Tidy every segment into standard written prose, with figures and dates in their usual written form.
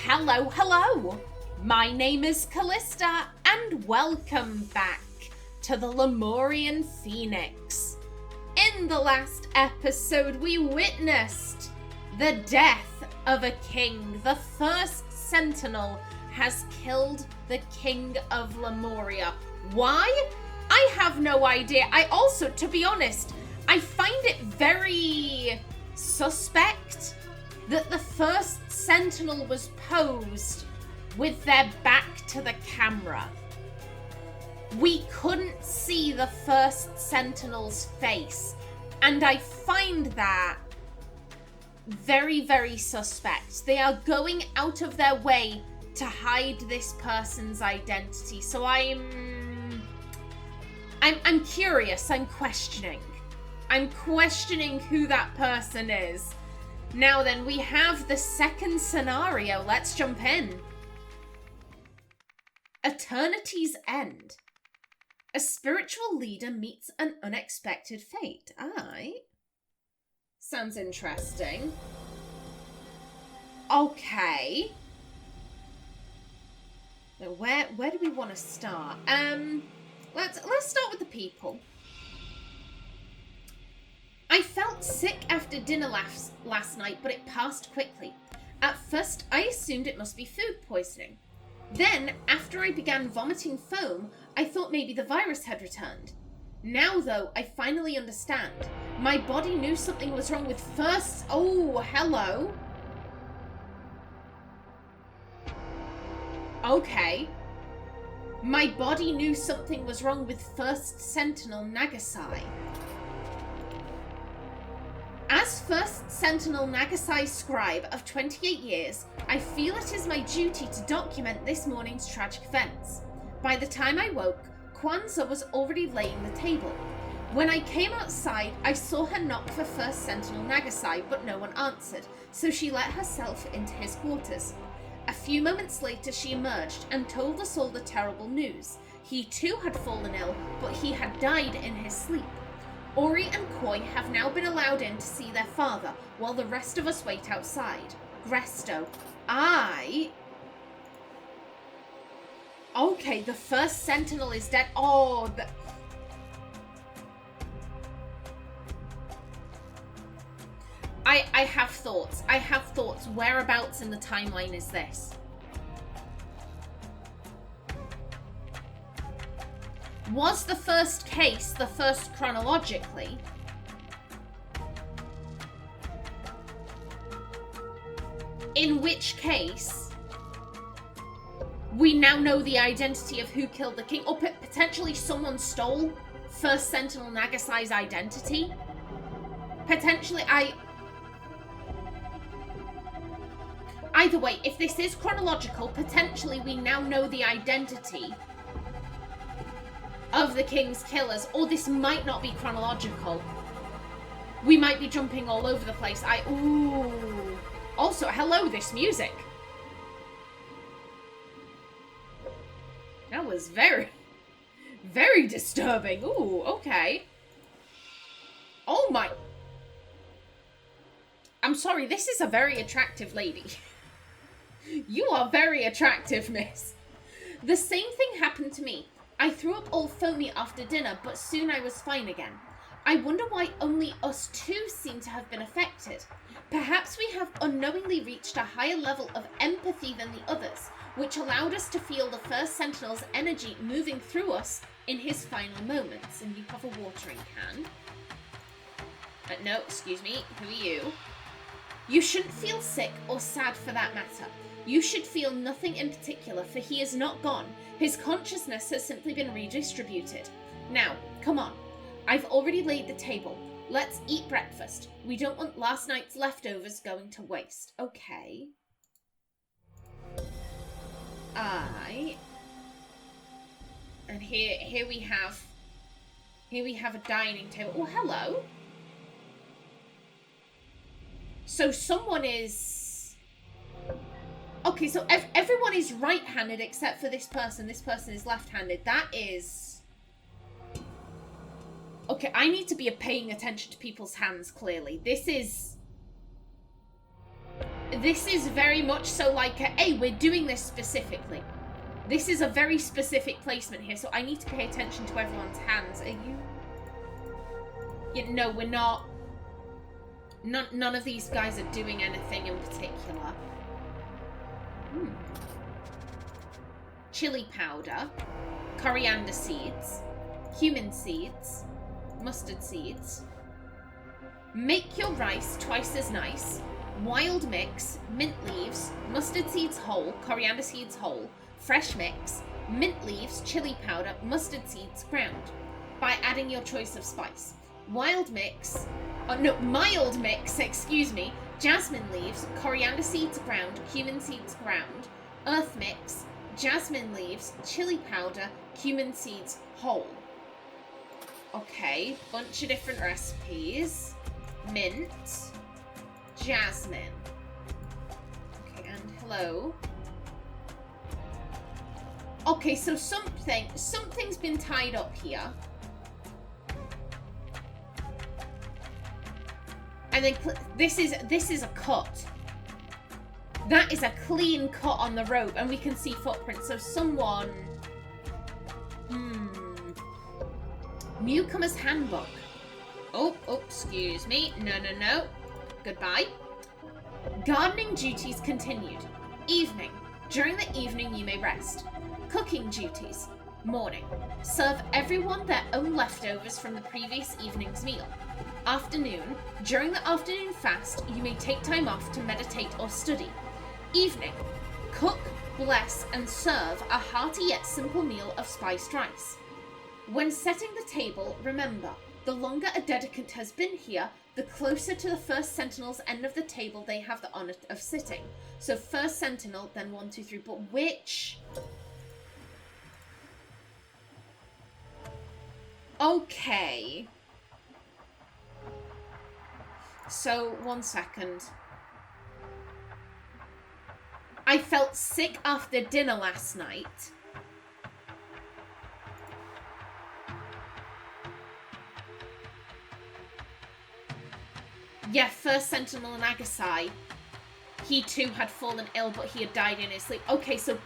Hello, hello! My name is Callista, and welcome back to the Lemurian Phoenix. In the last episode, we witnessed the death of a king. The First Sentinel has killed the King of Lemuria. Why? I have no idea. I also, to be honest, I find it very suspect that the First Sentinel was posed with their back to the camera. We couldn't see the First Sentinel's face, and I find that very, very suspect. They are going out of their way to hide this person's identity, so I'm curious. I'm questioning who that person is. Now then, we have the second scenario. Let's jump in. Eternity's End. A spiritual leader meets an unexpected fate. Aye. Sounds interesting. Okay. Now, where do we want to start? Let's start with the people. I felt sick after dinner last night, but it passed quickly. At first, I assumed it must be food poisoning. Then, after I began vomiting foam, I thought maybe the virus had returned. Now, though, I finally understand. My body knew something was wrong with First... Oh, hello. Okay. My body knew something was wrong with First Sentinel Nagasai. As First Sentinel Nagasai's scribe of 28 years, I feel it is my duty to document this morning's tragic events. By the time I woke, Kwanzaa was already laying the table. When I came outside, I saw her knock for First Sentinel Nagasai, but no one answered, so she let herself into his quarters. A few moments later, she emerged and told us all the terrible news. He too had fallen ill, but he had died in his sleep. Ori and Koi have now been allowed in to see their father, while the rest of us wait outside. Gresto. Okay, the First Sentinel is dead. Oh, I have thoughts. Whereabouts in the timeline is this? Was the first case the first chronologically? In which case, we now know the identity of who killed the king. Or potentially someone stole First Sentinel Nagasai's identity. Potentially, Either way, if this is chronological, potentially we now know the identity of the king's killers, or this might not be chronological. We might be jumping all over the place. Ooh. Also, hello, this music. That was very, very disturbing. Ooh, okay. Oh my. I'm sorry, this is a very attractive lady. You are very attractive, miss. The same thing happened to me. I threw up all foamy after dinner, but soon I was fine again. I wonder why only us two seem to have been affected. Perhaps we have unknowingly reached a higher level of empathy than the others, which allowed us to feel the First Sentinel's energy moving through us in his final moments. And you have a watering can. No, excuse me, who are you? You shouldn't feel sick or sad for that matter. You should feel nothing in particular, for he is not gone. His consciousness has simply been redistributed. Now, come on. I've already laid the table. Let's eat breakfast. We don't want last night's leftovers going to waste. Okay. And here we have a dining table. Oh, hello. So someone is... Okay, so everyone is right-handed except for this person. This person is left-handed. That is... Okay, I need to be paying attention to people's hands, clearly. This is... This is very much so like, hey, we're doing this specifically. This is a very specific placement here, so I need to pay attention to everyone's hands. Are you... No, we're not. None of these guys are doing anything in particular. Chili powder, coriander seeds, cumin seeds, mustard seeds. Make your rice twice as nice. Wild mix, mint leaves, mustard seeds whole, coriander seeds whole, fresh mix, mint leaves, chili powder, mustard seeds ground. By adding your choice of spice. Mild mix, excuse me, jasmine leaves, coriander seeds ground, cumin seeds ground, earth mix, jasmine leaves, chili powder, cumin seeds whole. Okay, bunch of different recipes. Mint, jasmine. Okay, and hello. Okay, so something's been tied up here. And then this is a cut. That is a clean cut on the rope, and we can see footprints. So someone... Newcomer's handbook. Oh, excuse me. No. Goodbye. Gardening duties continued. Evening. During the evening you may rest. Cooking duties. Morning. Serve everyone their own leftovers from the previous evening's meal. Afternoon. During the afternoon fast, you may take time off to meditate or study. Evening. Cook, bless, and serve a hearty yet simple meal of spiced rice. When setting the table, remember, the longer a dedicant has been here, the closer to the First Sentinel's end of the table they have the honour of sitting. So First Sentinel, then 1, 2, 3, but which... Okay. So, 1 second. I felt sick after dinner last night. Yeah, First Sentinel and Agasai. He too had fallen ill, but he had died in his sleep. Okay, so...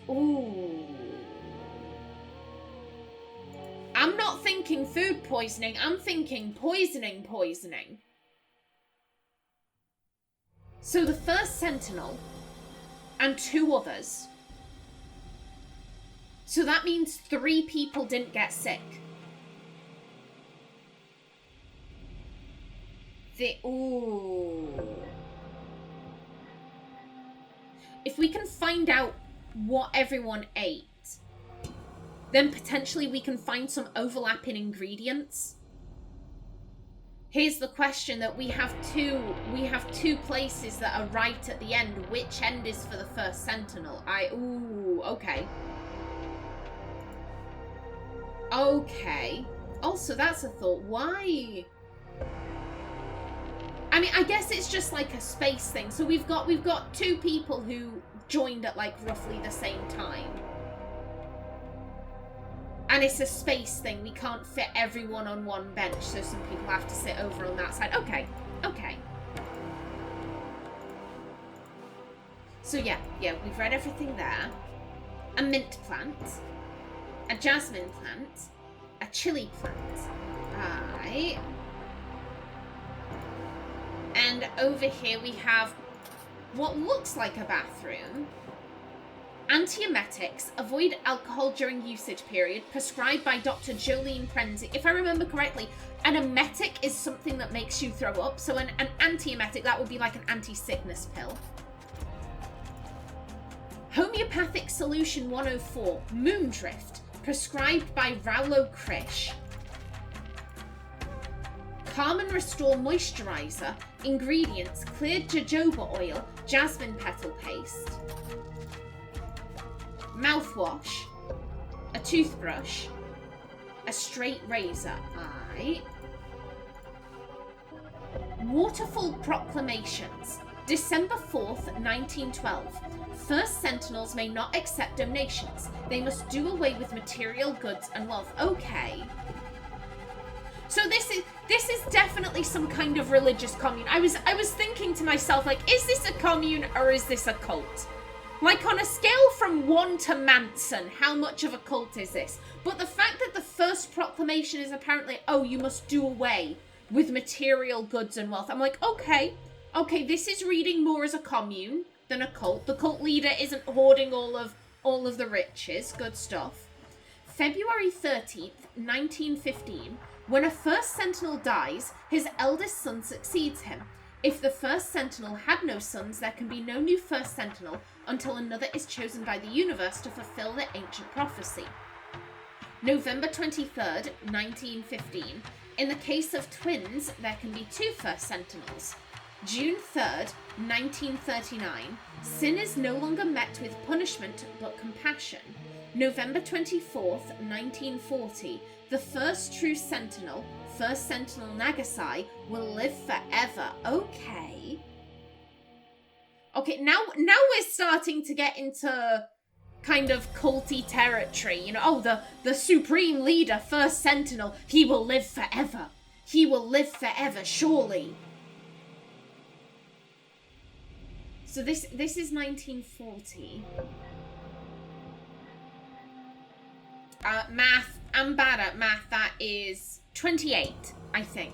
Ooh. I'm not thinking food poisoning, I'm thinking poisoning. So the First Sentinel and 2 others. So that means 3 people didn't get sick. Ooh. If we can find out what everyone ate, then potentially we can find some overlapping ingredients. Here's the question that we have two places that are right at the end. Which end is for the First Sentinel? Okay. Okay. Also, that's a thought. Why? I mean, I guess it's just like a space thing. So we've got 2 people who joined at like roughly the same time. And it's a space thing. We can't fit everyone on one bench, so some people have to sit over on that side. Okay. So yeah, we've read everything there. A mint plant. A jasmine plant. A chili plant. Right. And over here we have what looks like a bathroom. Antiemetics, avoid alcohol during usage period, prescribed by Dr. Jolene Prenzy. If I remember correctly, an emetic is something that makes you throw up. So an antiemetic, that would be like an anti-sickness pill. Homeopathic solution 104, Moondrift, prescribed by Raulo Krish. Calm and Restore Moisturizer, ingredients, cleared jojoba oil, jasmine petal paste. Mouthwash, a toothbrush, a straight razor. Aye. Waterfall Proclamations, December 4th, 1912. First Sentinels may not accept donations. They must do away with material goods and wealth. Okay. So this is definitely some kind of religious commune. I was thinking to myself, like, is this a commune or is this a cult? Like, on a scale from 1 to Manson, how much of a cult is this? But the fact that the first proclamation is apparently, oh, you must do away with material goods and wealth. I'm like, okay, this is reading more as a commune than a cult. The cult leader isn't hoarding all of the riches. Good stuff. February 13th, 1915, when a First Sentinel dies, his eldest son succeeds him. If the First Sentinel had no sons, there can be no new First Sentinel until another is chosen by the universe to fulfill the ancient prophecy. November 23rd, 1915. In the case of twins, there can be 2 First Sentinels. June 3rd, 1939. Sin is no longer met with punishment but compassion. November 24th, 1940. The first true Sentinel, First Sentinel Nagasai, will live forever. Okay, now we're starting to get into kind of culty territory. You know, oh, the supreme leader, First Sentinel, he will live forever. He will live forever, surely. So this is 1940. Math. I'm bad at math. That is 28, I think.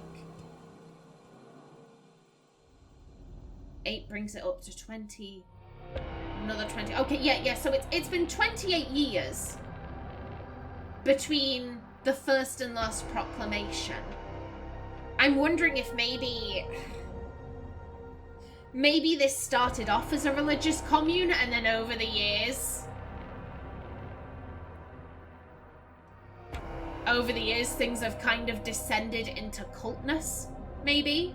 8 brings it up to 20. Another 20. Okay, yeah. So it's been 28 years between the first and last proclamation. I'm wondering if maybe this started off as a religious commune and then over the years things have kind of descended into cultness, maybe.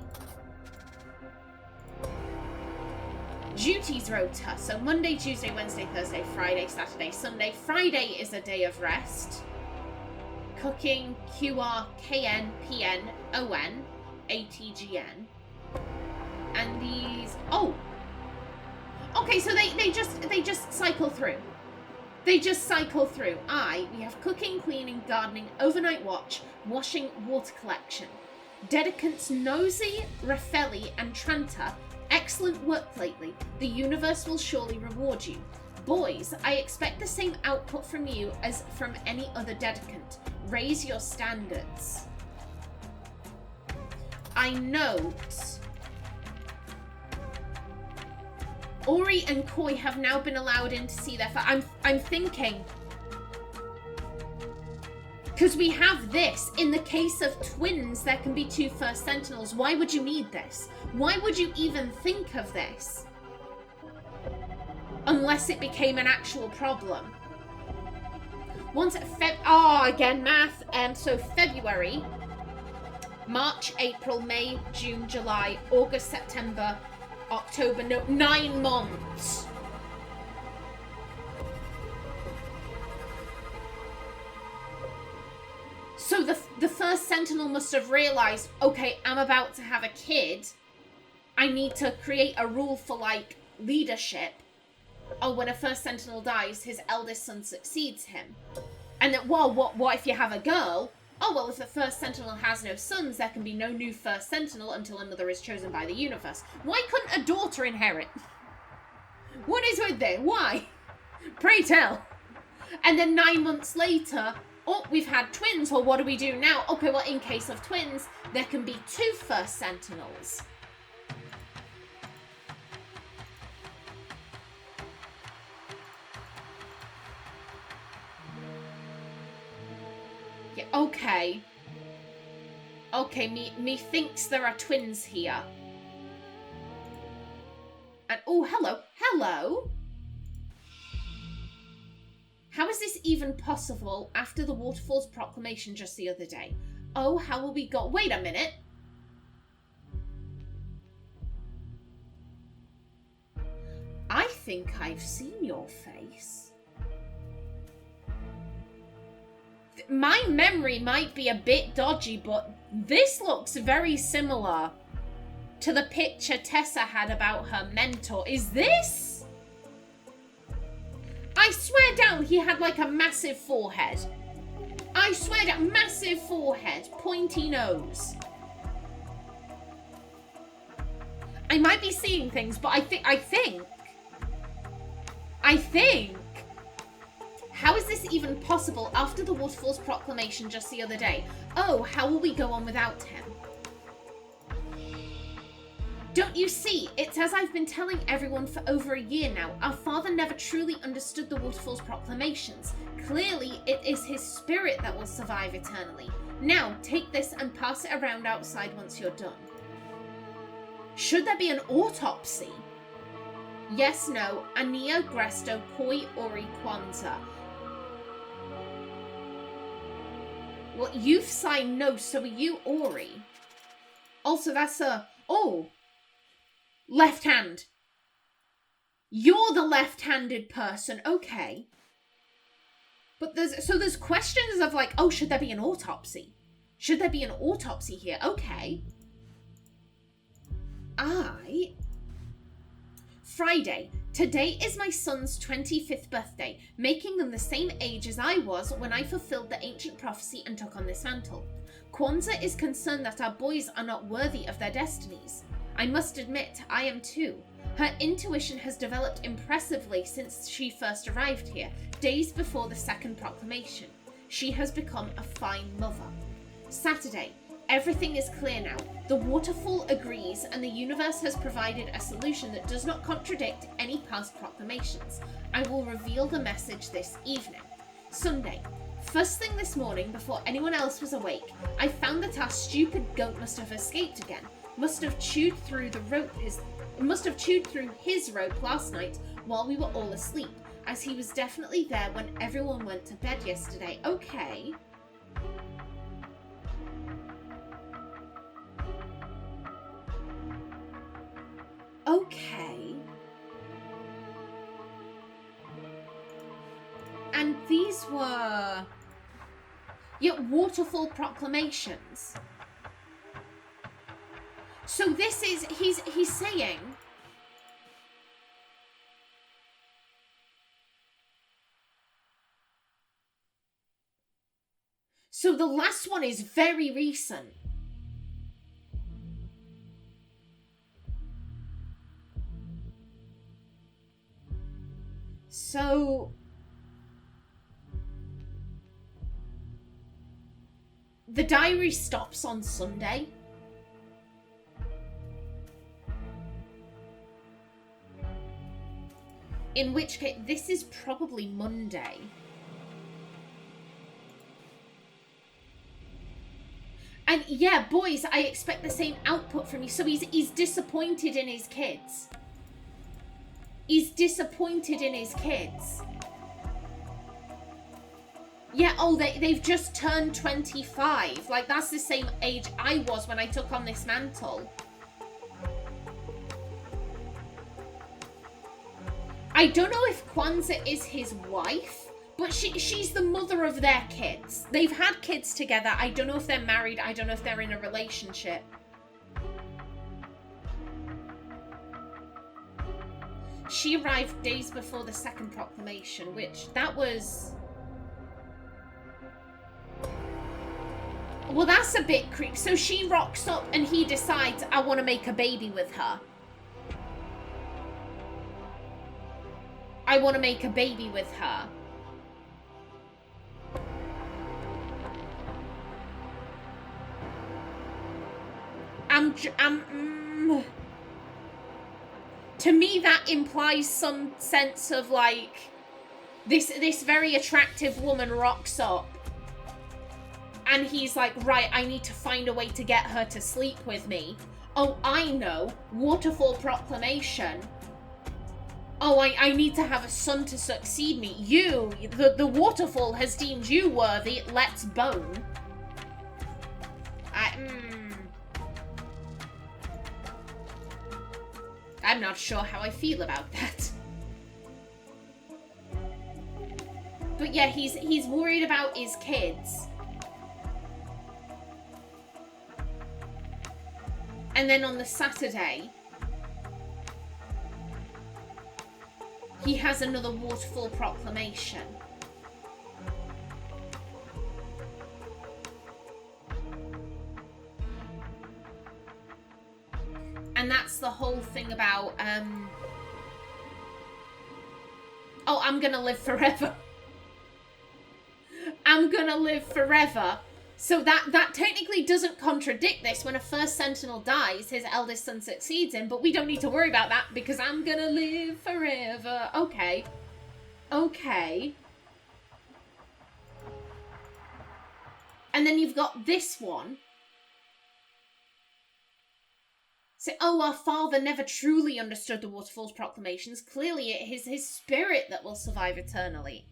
Duties rota. So Monday, Tuesday, Wednesday, Thursday, Friday, Saturday, Sunday. Friday is a day of rest. Cooking, QR, KN, PN, ON, ATGN. And these... Oh! Okay, so they just cycle through. They just cycle through. We have cooking, cleaning, gardening, overnight watch, washing, water collection. Dedicants Nosy, Raffelli, and Tranta, excellent work lately. The universe will surely reward you. Boys, I expect the same output from you as from any other dedicant. Raise your standards. I note... Ori and Koi have now been allowed in to see their... I'm thinking... Because we have this. In the case of twins, there can be 2 First Sentinels. Why would you need this? Why would you even think of this? Unless it became an actual problem. Once again, math. So February, March, April, May, June, July, August, September... October, no, 9 months. So the First Sentinel must have realized, okay, I'm about to have a kid. I need to create a rule for, like, leadership. Oh, when a First Sentinel dies, his eldest son succeeds him. And then, well, what if you have a girl? Oh, well, if the First Sentinel has no sons, there can be no new First Sentinel until another is chosen by the universe. Why couldn't a daughter inherit? What is with this? Why? Pray tell. And then 9 months later, oh, we've had twins. Well, what do we do now? Okay, well, in case of twins, there can be 2 First Sentinels. Yeah, okay. Okay, me thinks there are twins here. And, oh, hello. How is this even possible after the Waterfall's proclamation just the other day? Oh, how will we go? Wait a minute. I think I've seen your face. My memory might be a bit dodgy, but this looks very similar to the picture Tessa had about her mentor. Is this? I swear down he had like a massive forehead. I swear to massive forehead, pointy nose. I might be seeing things, but I think. How is this even possible after the Waterfall's proclamation just the other day? Oh, how will we go on without him? Don't you see? It's as I've been telling everyone for over a year now. Our father never truly understood the Waterfall's proclamations. Clearly, it is his spirit that will survive eternally. Now, take this and pass it around outside once you're done. Should there be an autopsy? Yes, no. Ania, Gresto, Koi, Ori, Kwanzaa. Well, you've signed no, so are you Ori? Also, that's a... Oh! Left hand. You're the left-handed person. Okay. But there's questions of like, oh, should there be an autopsy? Should there be an autopsy here? Okay. Friday. Today is my son's 25th birthday, making them the same age as I was when I fulfilled the ancient prophecy and took on this mantle. Kwanzaa is concerned that our boys are not worthy of their destinies. I must admit, I am too. Her intuition has developed impressively since she first arrived here, days before the second proclamation. She has become a fine mother. Saturday. Everything is clear now. The Waterfall agrees, and the universe has provided a solution that does not contradict any past proclamations. I will reveal the message this evening. Sunday. First thing this morning, before anyone else was awake, I found that our stupid goat must have escaped again. Must have chewed through his rope last night while we were all asleep, as he was definitely there when everyone went to bed yesterday. Okay. Okay. And these were... Waterfall proclamations. So this is... He's saying... So the last one is very recent. So... The diary stops on Sunday. In which case, this is probably Monday. And yeah, boys, I expect the same output from you. So he's disappointed in his kids. He's disappointed in his kids. Yeah, oh, they've just turned 25. Like, that's the same age I was when I took on this mantle. I don't know if Kwanzaa is his wife, but she's the mother of their kids. They've had kids together. I don't know if they're married. I don't know if they're in a relationship. She arrived days before the second proclamation, which that was... Well, that's a bit creepy. So she rocks up and he decides, I want to make a baby with her. I want to make a baby with her. To me, that implies some sense of, like, this very attractive woman rocks up. And he's like, right, I need to find a way to get her to sleep with me. Oh, I know. Waterfall proclamation. Oh, I need to have a son to succeed me. You, the Waterfall has deemed you worthy. Let's bone. I'm not sure how I feel about that. But yeah, he's worried about his kids. And then on the Saturday, he has another Waterfall proclamation. And that's the whole thing about, oh, I'm gonna live forever. I'm gonna live forever. So that technically doesn't contradict this. When a First Sentinel dies, his eldest son succeeds him, but we don't need to worry about that because I'm gonna live forever. Okay. Okay. And then you've got this one. So, oh, our father never truly understood the Waterfall's proclamations. Clearly it is his spirit that will survive eternally.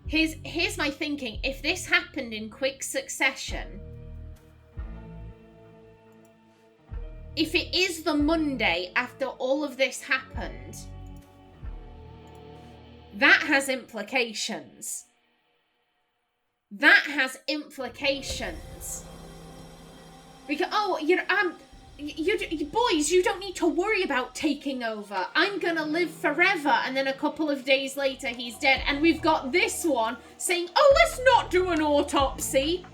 Here's my thinking. If this happened in quick succession, if it is the Monday after all of this happened, that has implications. That has implications. Because, oh, you boys, you don't need to worry about taking over. I'm gonna live forever. And then a couple of days later, he's dead. And we've got this one saying, oh, let's not do an autopsy.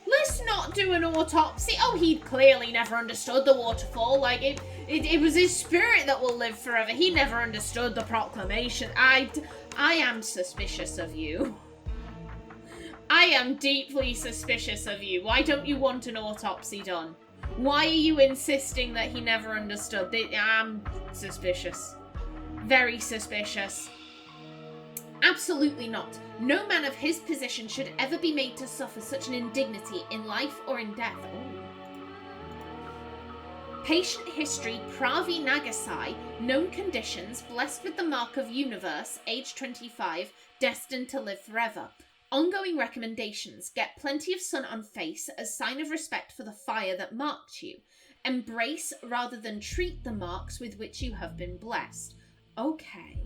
Let's not do an autopsy. Oh, he clearly never understood the waterfall. Like, it was his spirit that will live forever. He never understood the proclamation. I am suspicious of you. I am deeply suspicious of you. Why don't you want an autopsy done? Why are you insisting that he never understood? I'm suspicious. Very suspicious. Absolutely not. No man of his position should ever be made to suffer such an indignity in life or in death. Ooh. Patient history, Pravi Nagasai, known conditions, blessed with the mark of universe, age 25, destined to live forever. Ongoing recommendations, get plenty of sun on face as sign of respect for the fire that marked you. Embrace rather than treat the marks with which you have been blessed. Okay.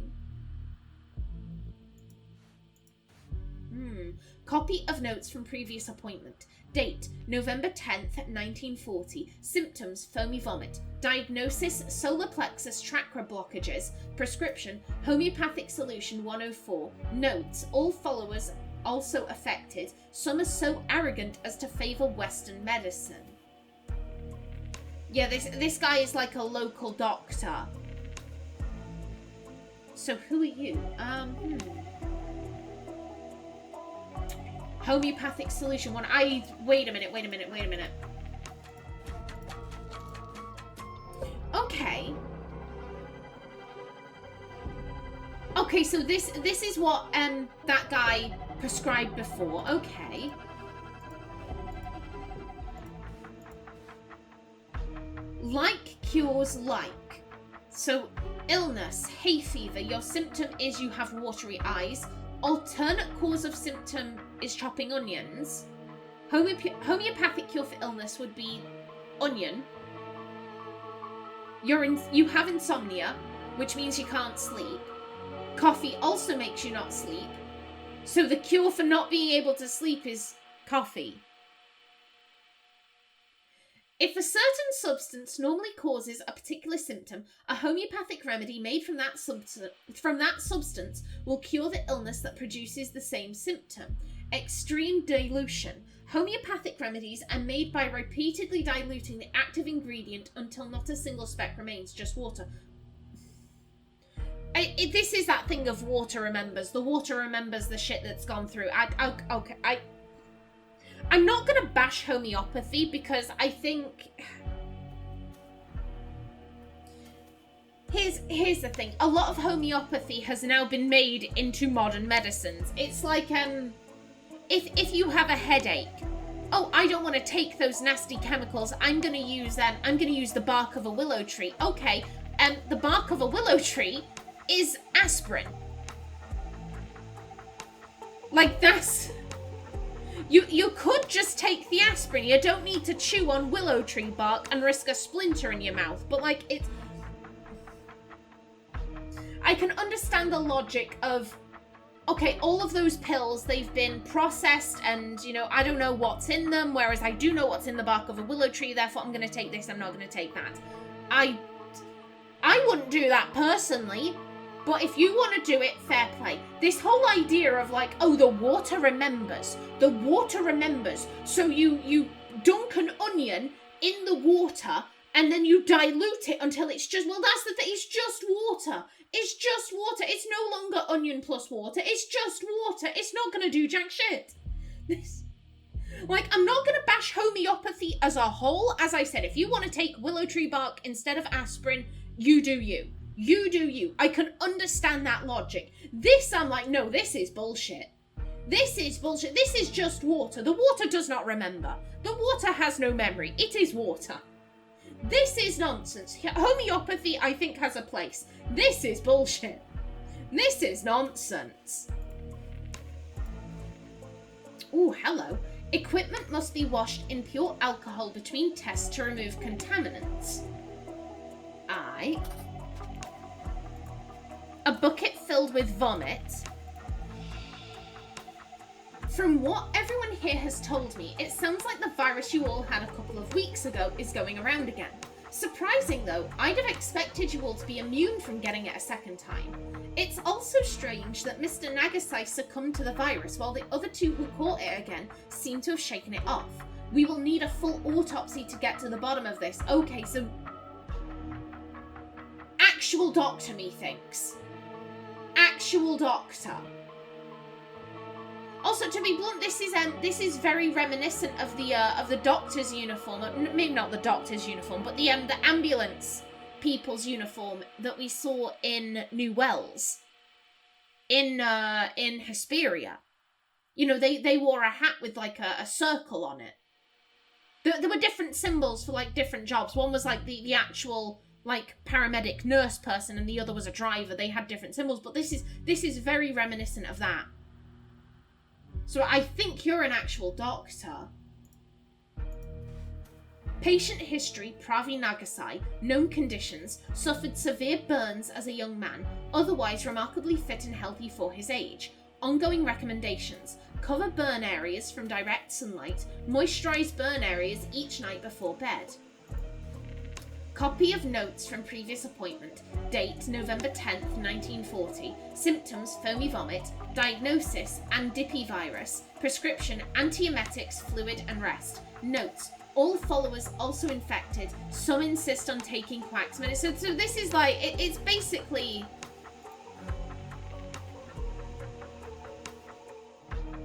Copy of notes from previous appointment. Date, November 10th, 1940. Symptoms, foamy vomit. Diagnosis, solar plexus chakra blockages. Prescription, homeopathic solution 104. Notes, all followers also affected. Some are so arrogant as to favour Western medicine. Yeah, this guy is like a local doctor. So who are you? Homeopathic solution one. Wait a minute. Okay. Okay, so this is what that guy prescribed before. Okay. Like cures like. So illness, hay fever, your symptom is you have watery eyes. Alternate cause of symptom is chopping onions. Homeopathic cure for illness would be onion. You have insomnia, which means you can't sleep. Coffee also makes you not sleep. So the cure for not being able to sleep is coffee. If a certain substance normally causes a particular symptom, a homeopathic remedy made from that substance will cure the illness that produces the same symptom. Extreme dilution. Homeopathic remedies are made by repeatedly diluting the active ingredient until not a single speck remains, just water. This is that thing of water remembers. The water remembers the shit that's gone through. I'm not going to bash homeopathy because I think... Here's the thing. A lot of homeopathy has now been made into modern medicines. It's like, if you have a headache, oh, I don't want to take those nasty chemicals. I'm going to use the bark of a willow tree. Okay, the bark of a willow tree is aspirin. Like, that's... You could just take the aspirin. You don't need to chew on willow tree bark and risk a splinter in your mouth. But, like, it's... I can understand the logic of, okay, all of those pills, they've been processed and, you know, I don't know what's in them, whereas I do know what's in the bark of a willow tree, therefore I'm going to take this, I'm not going to take that. I wouldn't do that personally. But if you want to do it, fair play. This whole idea of like, oh, the water remembers. The water remembers. So you dunk an onion in the water and then you dilute it until it's just, well, that's the thing. It's just water. It's just water. It's no longer onion plus water. It's just water. It's not going to do jack shit. Like, I'm not going to bash homeopathy as a whole. As I said, if you want to take willow tree bark instead of aspirin, you do you. You do you. I can understand that logic. This, I'm like, no, this is bullshit. This is bullshit. This is just water. The water does not remember. The water has no memory. It is water. This is nonsense. Homeopathy, I think, has a place. This is bullshit. This is nonsense. Ooh, hello. Equipment must be washed in pure alcohol between tests to remove contaminants. A bucket filled with vomit. From what everyone here has told me, it sounds like the virus you all had a couple of weeks ago is going around again. Surprising though, I'd have expected you all to be immune from getting it a second time. It's also strange that Mr. Nagasai succumbed to the virus while the other two who caught it again seem to have shaken it off. We will need a full autopsy to get to the bottom of this. Okay, so actual doctor, methinks. Actual doctor. Also, to be blunt, this is very reminiscent of the doctor's uniform. Maybe not the doctor's uniform, but the ambulance people's uniform that we saw in New Wells, in Hesperia. You know, they wore a hat with like a circle on it. There were different symbols for like different jobs. One was like the actual like paramedic nurse person, and the other was a driver. They had different symbols, but this is very reminiscent of that. So I think you're an actual doctor. Patient history, Pravi Nagasai, known conditions, suffered severe burns as a young man, otherwise remarkably fit and healthy for his age. Ongoing recommendations: cover burn areas from direct sunlight, moisturize burn areas each night before bed. Copy of notes from previous appointment. Date November 10th, 1940. Symptoms: foamy vomit. Diagnosis: andipivirus. Prescription: antiemetics, fluid and rest. Notes: all followers also infected. Some insist on taking quacks medicine. So this is like, it's basically...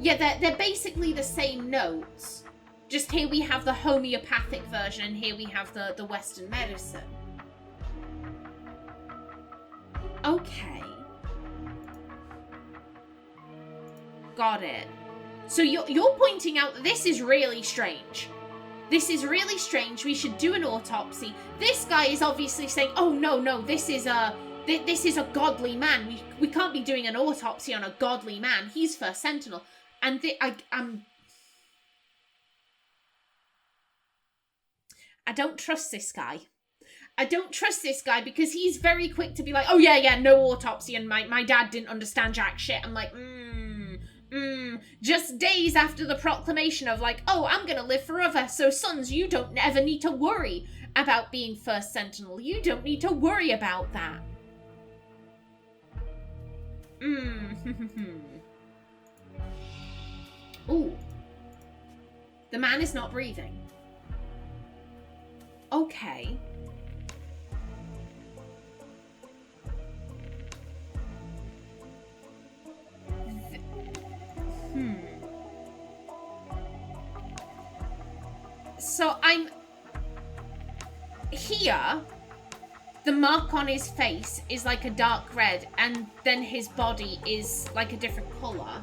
Yeah, they're basically the same notes. Just here we have the homeopathic version, and here we have the Western medicine. Okay. Got it. So you're pointing out that this is really strange. This is really strange. We should do an autopsy. This guy is obviously saying, oh, no, this is a godly man. We can't be doing an autopsy on a godly man. He's First Sentinel. And I don't trust this guy. I don't trust this guy because he's very quick to be like, oh yeah, no autopsy, and my dad didn't understand jack shit. I'm like, just days after the proclamation of like, oh, I'm gonna live forever, so sons, you don't ever need to worry about being First Sentinel. You don't need to worry about that. Ooh. The man is not breathing. Okay. So I'm... Here, the mark on his face is like a dark red, and then his body is like a different colour.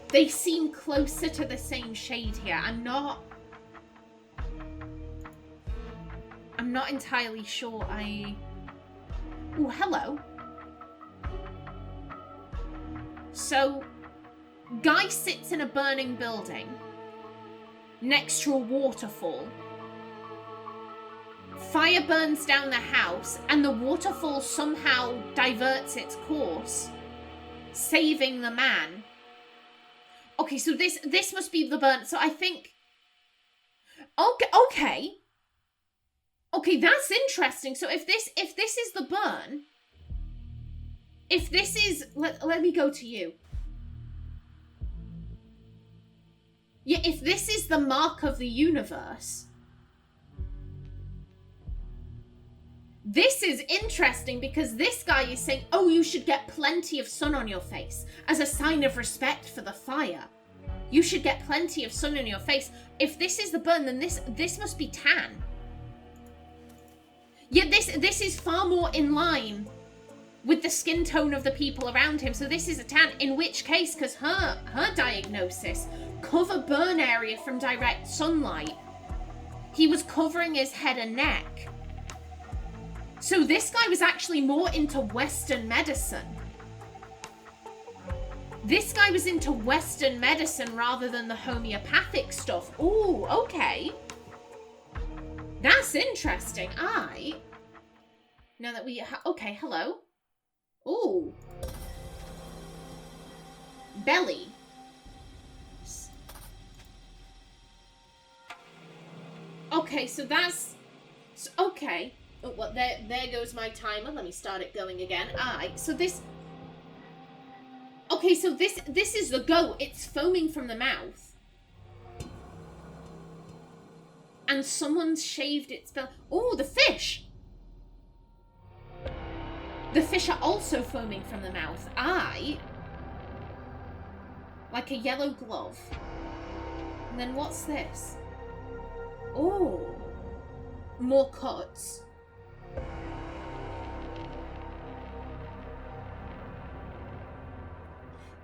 They seem closer to the same shade here. I'm not entirely sure Ooh, hello. So, guy sits in a burning building next to a waterfall. Fire burns down the house, and the waterfall somehow diverts its course, saving the man. Okay, so this must be the burn. So I think... Okay. Okay, that's interesting. So if this is the burn, if this is, let me go to you. Yeah, if this is the mark of the universe, this is interesting because this guy is saying, oh, you should get plenty of sun on your face as a sign of respect for the fire. You should get plenty of sun on your face. If this is the burn, then this must be tan. Yeah, this is far more in line with the skin tone of the people around him. So this is a tan, in which case, because her diagnosis, cover burn area from direct sunlight. He was covering his head and neck. So this guy was actually more into Western medicine. This guy was into Western medicine rather than the homeopathic stuff. Ooh, okay. That's interesting. Now that we... okay, hello. Ooh. Belly. Okay, so that's... okay. Oh, well, there goes my timer. Let me start it going again. So this... okay, so this is the goat. It's foaming from the mouth. And someone's shaved its belly. Oh, the fish! The fish are also foaming from the mouth. Like a yellow glove. And then what's this? Oh. More cuts.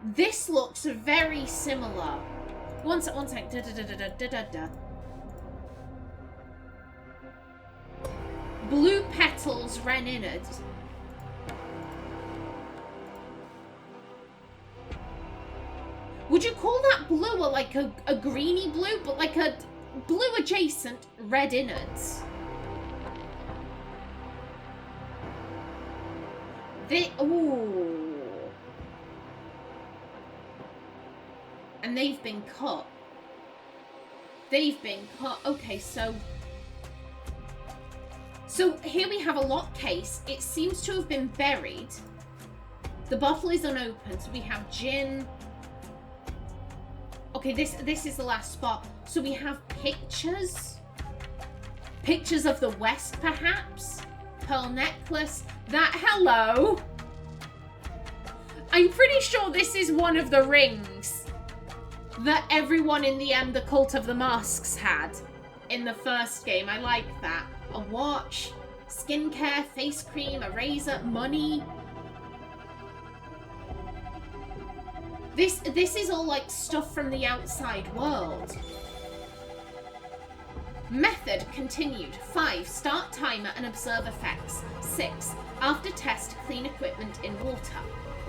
This looks very similar. One sec. Blue petals, red innards. Would you call that blue or like a greeny blue, but like a blue adjacent red innards? Ooh. And they've been cut. Okay, so here we have a lock case. It seems to have been buried. The bottle is unopened. So we have gin. Okay, this is the last spot. So we have pictures. Pictures of the West, perhaps. Pearl necklace. Hello. I'm pretty sure this is one of the rings that everyone in the Cult of the Masks had in the first game. I like that. A watch, skincare, face cream, a razor, money. This is all like stuff from the outside world. Method continued. 5. Start timer and observe effects. 6. After test, clean equipment in water.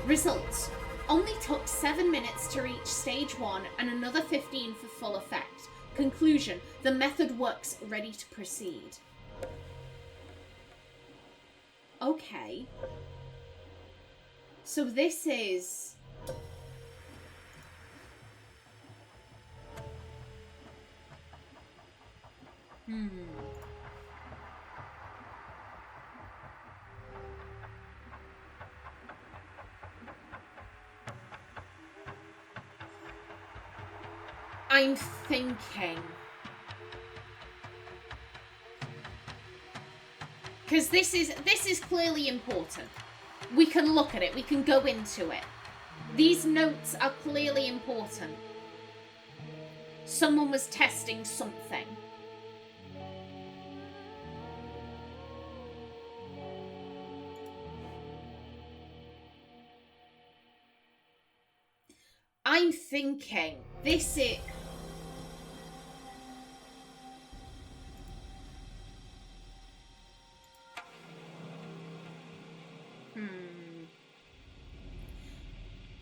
Results. Only took 7 minutes to reach stage 1 and another 15 for full effect. Conclusion. The method works. Ready to proceed. Okay. So this is... I'm thinking. Because this is clearly important. We can look at it. We can go into it. These notes are clearly important. Someone was testing something. I'm thinking this is...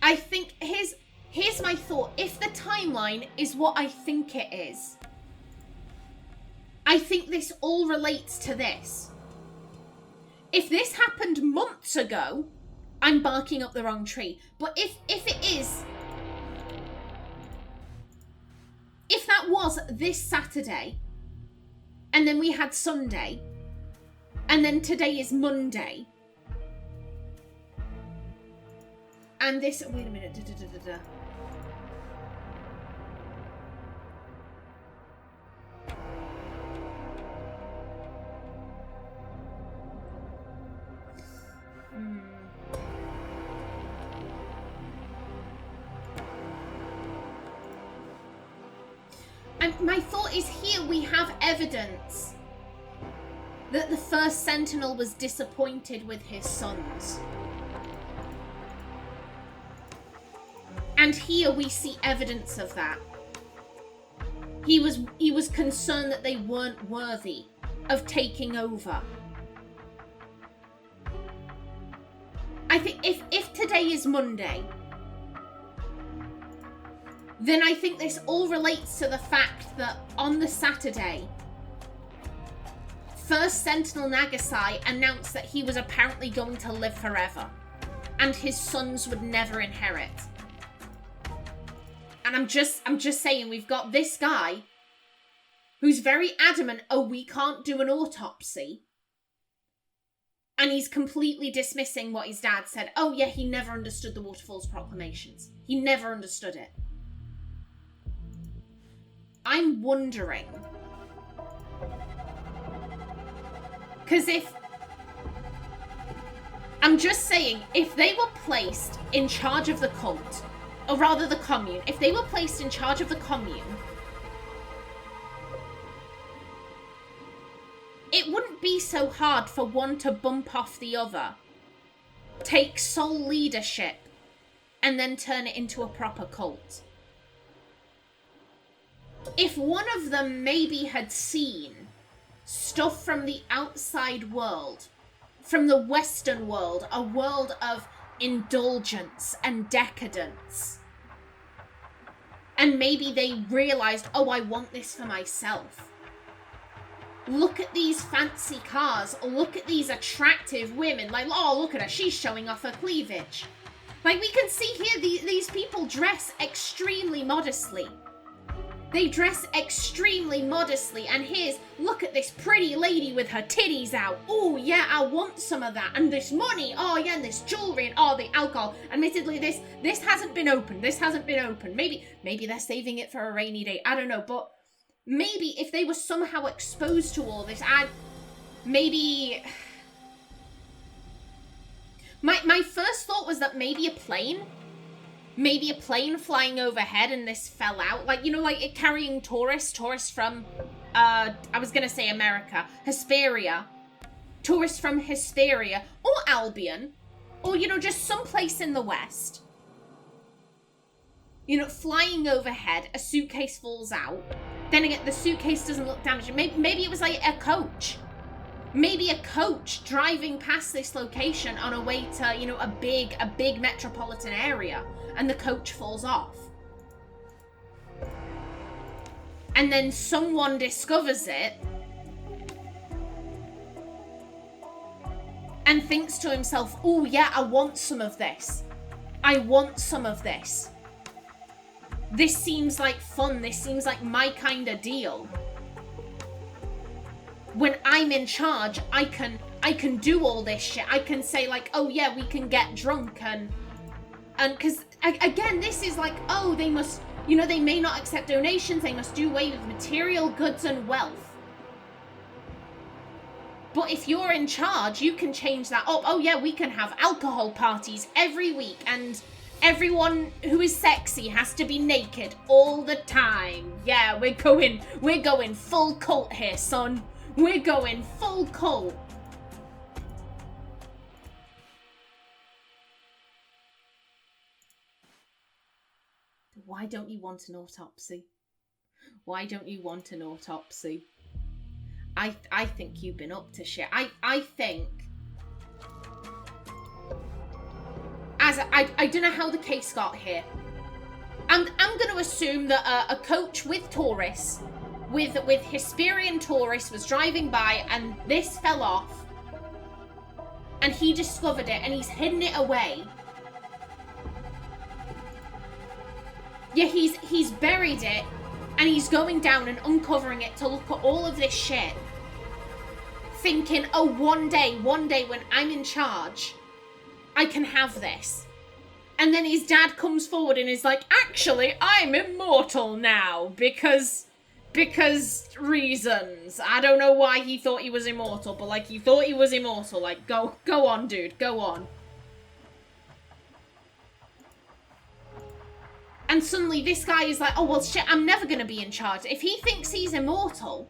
I think here's my thought. If the timeline is what I think it is, I think this all relates to this. If this happened months ago, I'm barking up the wrong tree. But if it is... if that was this Saturday, and then we had Sunday, And then today is Monday. And this, wait a minute, And my thought is here we have evidence that the First Sentinel was disappointed with his sons. And here we see evidence of that. He was concerned that they weren't worthy of taking over. I think if today is Monday, then I think this all relates to the fact that on the Saturday, First Sentinel Nagasai announced that he was apparently going to live forever, and his sons would never inherit. And I'm just saying, we've got this guy who's very adamant, oh, we can't do an autopsy. And he's completely dismissing what his dad said. Oh, yeah, he never understood the Waterfall's proclamations. He never understood it. I'm wondering, because I'm just saying, if they were placed in charge of the cult, or rather the commune, if they were placed in charge of the commune, it wouldn't be so hard for one to bump off the other, take sole leadership, and then turn it into a proper cult. If one of them maybe had seen stuff from the outside world, from the Western world, a world of indulgence and decadence, and maybe they realized, oh, I want this for myself. Look at these fancy cars, look at these attractive women, like, oh, look at her, she's showing off her cleavage. Like, we can see here, these people dress extremely modestly. They dress extremely modestly, and here's, look at this pretty lady with her titties out. Oh, yeah, I want some of that. And this money, oh, yeah, and this jewelry, and oh, the alcohol. Admittedly, this hasn't been opened. This hasn't been opened. Maybe they're saving it for a rainy day. I don't know, but maybe if they were somehow exposed to all this, maybe... My first thought was that maybe a plane flying overhead and this fell out. Like, you know, like it carrying tourists from, I was going to say America, Hesperia. Tourists from Hesperia or Albion, or, you know, just someplace in the West. You know, flying overhead, a suitcase falls out. Then again, the suitcase doesn't look damaged. Maybe it was like a coach. Maybe a coach driving past this location on a way to, you know, a big metropolitan area, and the coach falls off. And then someone discovers it and thinks to himself, oh yeah, I want some of this. I want some of this. This seems like fun. This seems like my kind of deal. When I'm in charge, I can do all this shit. I can say like, oh yeah, we can get drunk and because again, this is like, oh, they must, you know, they may not accept donations. They must do away with material goods and wealth. But if you're in charge, you can change that up. Oh yeah, we can have alcohol parties every week, and everyone who is sexy has to be naked all the time. Yeah, we're going full cult here, son. We're going full cult. Why don't you want an autopsy? Why don't you want an autopsy? I think you've been up to shit. I think... I don't know how the case got here. I'm going to assume that a coach with tourists... with Hesperian tourists was driving by and this fell off and he discovered it and he's hidden it away. Yeah, he's buried it and he's going down and uncovering it to look at all of this shit. thinking, oh, one day when I'm in charge, I can have this. And then his dad comes forward and is like, actually, I'm immortal now because reasons. I don't know why he thought he was immortal, but like he thought he was immortal. Like, go on, dude, go on. And suddenly this guy is like, oh, well, shit, I'm never going to be in charge. If he thinks he's immortal,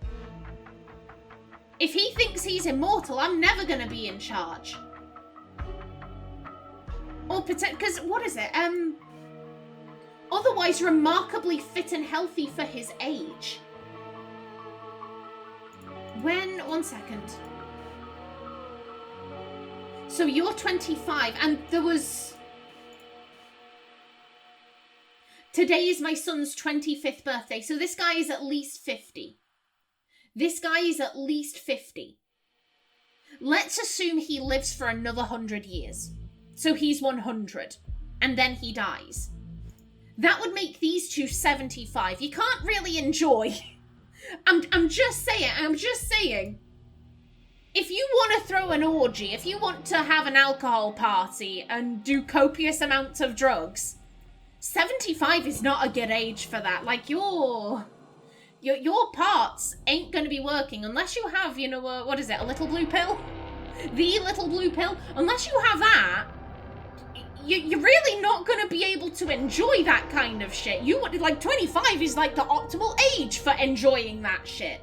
I'm never going to be in charge. Or because, what is it? Otherwise remarkably fit and healthy for his age. One second. So you're 25, and there was... Today is my son's 25th birthday, so this guy is at least 50. This guy is at least 50. Let's assume he lives for another 100 years. So he's 100, and then he dies. That would make these two 75. You can't really enjoy. I'm just saying. If you want to throw an orgy, if you want to have an alcohol party and do copious amounts of drugs, 75 is not a good age for that. Like, your parts ain't going to be working unless you have, you know, what is it, a little blue pill? The little blue pill? Unless you have that, you're really not going to be able to enjoy that kind of shit. Like, 25 is like the optimal age for enjoying that shit.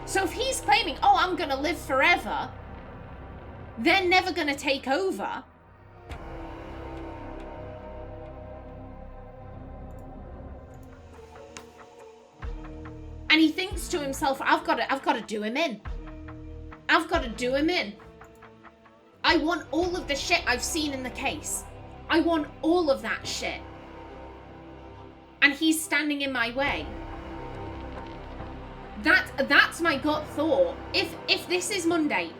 So if he's claiming, oh, I'm going to live forever, they're never going to take over. And he thinks to himself, I've got to do him in. I've got to do him in. I want all of the shit I've seen in the case. I want all of that shit. And he's standing in my way. That's my gut thought. If this is Monday,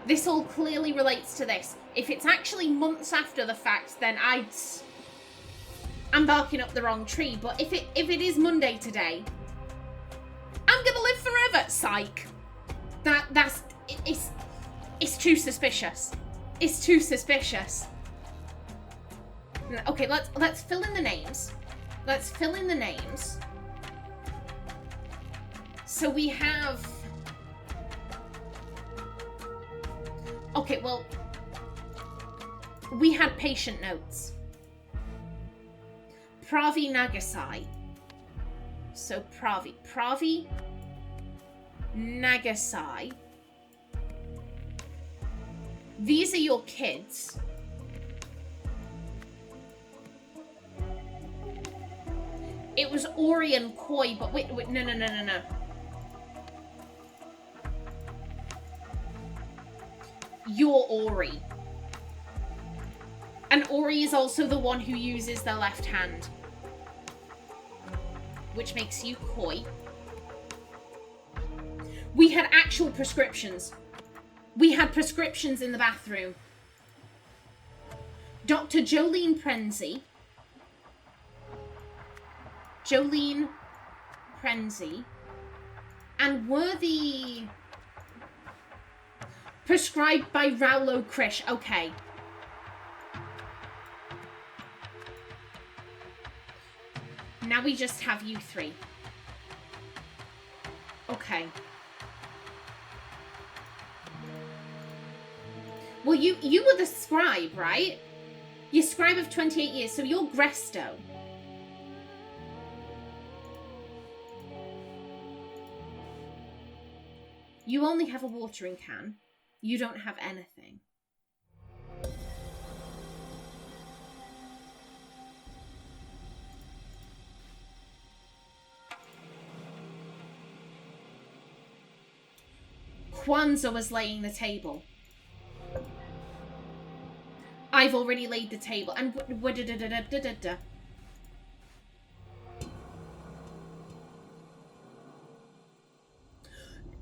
this all clearly relates to this. If it's actually months after the fact, then I'm barking up the wrong tree. But if it is Monday today, I'm gonna live forever. Psych. It's too suspicious. It's too suspicious. Okay, let's fill in the names. Let's fill in the names. So we have... Okay, well... We had patient notes. Pravi Nagasai. So Pravi Nagasai. These are your kids. It was Ori and Koi, but wait, no. You're Ori. And Ori is also the one who uses the left hand. Which makes you Koi. We had actual prescriptions. We had prescriptions in the bathroom. Dr. Jolene Prenzy. And were the... Prescribed by Raulo Krish. Okay. Now we just have you three. Okay. Well, you were the scribe, right? You're scribe of 28 years, so you're Gresto. You only have a watering can. You don't have anything. Kwanzaa was laying the table. I've already laid the table. And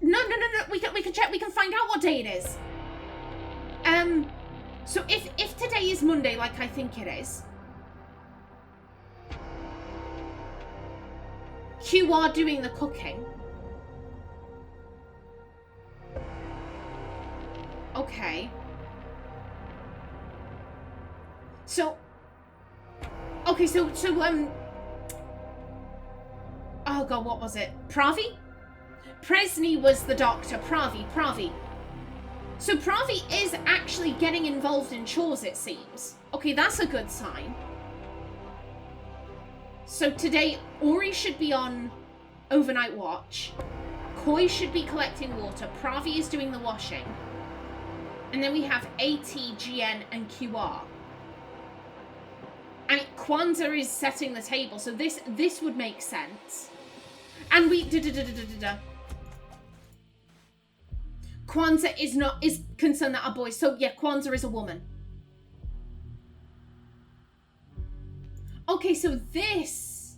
No. We can check. We can find out what day it is. So if today is Monday, like I think it is, you are doing the cooking. Okay. So... Okay, so, oh god, what was it? Pravi? Presny was the doctor. Pravi. So Pravi is actually getting involved in chores, it seems. Okay, that's a good sign. So today, Ori should be on overnight watch. Koi should be collecting water. Pravi is doing the washing. And then we have AT, GN, and QR. And Kwanzaa is setting the table, so this would make sense. And we Kwanzaa is concerned that our boys. So yeah, Kwanzaa is a woman. Okay, so this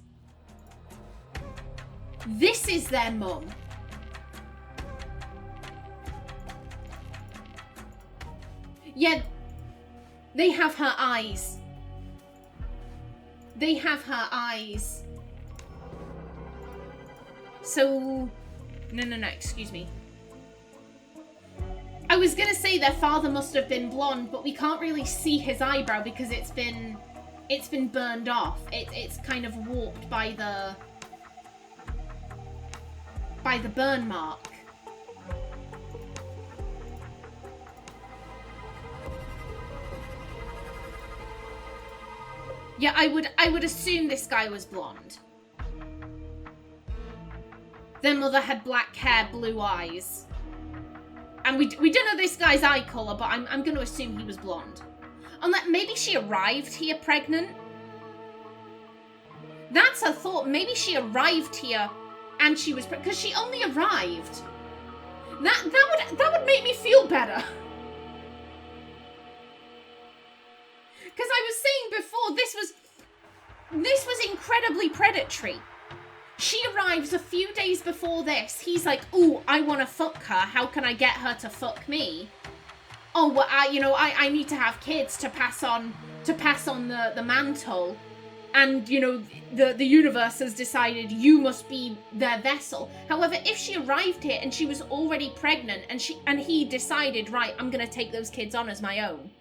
is their mum. Yeah, they have her eyes. They have her eyes. So, no, excuse me. I was gonna say their father must have been blonde, but we can't really see his eyebrow because it's been burned off. It's kind of warped by the burn mark. Yeah, I would assume this guy was blonde. Their mother had black hair, blue eyes. And we don't know this guy's eye colour, but I'm going to assume he was blonde. Unless maybe she arrived here pregnant. That's a thought. Maybe she arrived here and she was because she only arrived. That would make me feel better. Because I was saying before, this was incredibly predatory. She arrives a few days before this. He's like, ooh, I want to fuck her. How can I get her to fuck me? Oh, well, I need to have kids to pass on the mantle. And, you know, the universe has decided you must be their vessel. However, if she arrived here and she was already pregnant and he decided, right, I'm going to take those kids on as my own.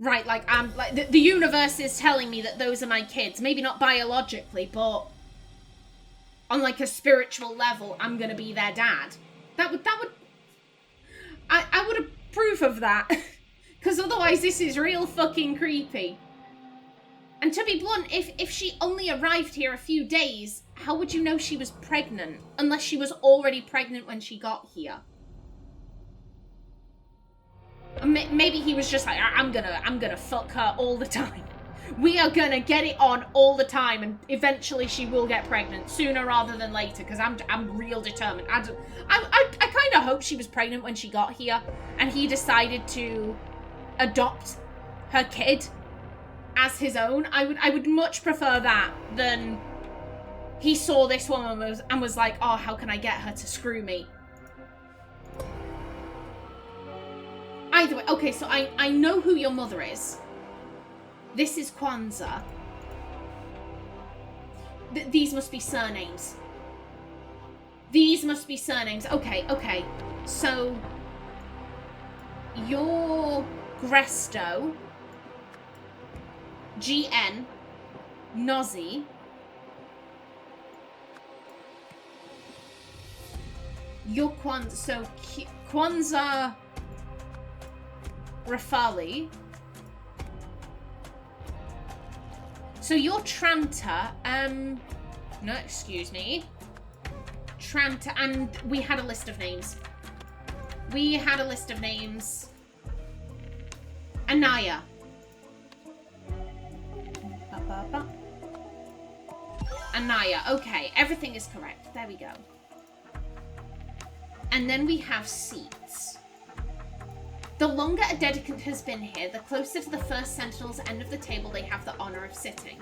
Right, the universe is telling me that those are my kids. Maybe not biologically, but on like a spiritual level, I'm gonna be their dad. I would approve of that. Because otherwise this is real fucking creepy. And to be blunt, if she only arrived here a few days, how would you know she was pregnant? Unless she was already pregnant when she got here. Maybe he was just like, I'm gonna fuck her all the time. We are gonna get it on all the time, and eventually she will get pregnant sooner rather than later. Because I'm real determined. I kind of hope she was pregnant when she got here, and he decided to adopt her kid as his own. I would much prefer that than he saw this woman and was like, oh, how can I get her to screw me? Either way, okay, so I know who your mother is. This is Kwanzaa. These must be surnames. These must be surnames. Okay. So, you're Gresto, GN, Nozzy, you're Kwanzaa. So, Kwanzaa Rafali. So you're Tranta, no, excuse me. Tranta, and we had a list of names. Anaya. Anaya, okay, everything is correct. There we go. And then we have seats. The longer a dedicant has been here, the closer to the First Sentinel's end of the table they have the honor of sitting.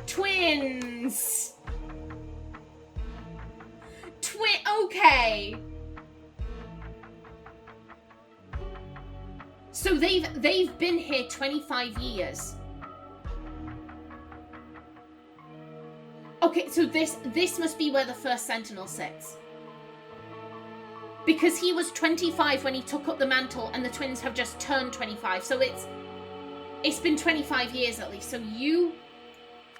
Twins! Okay. So they've been here 25 years. Okay, so this must be where the First Sentinel sits. Because he was 25 when he took up the mantle, and the twins have just turned 25. So it's been 25 years at least. So you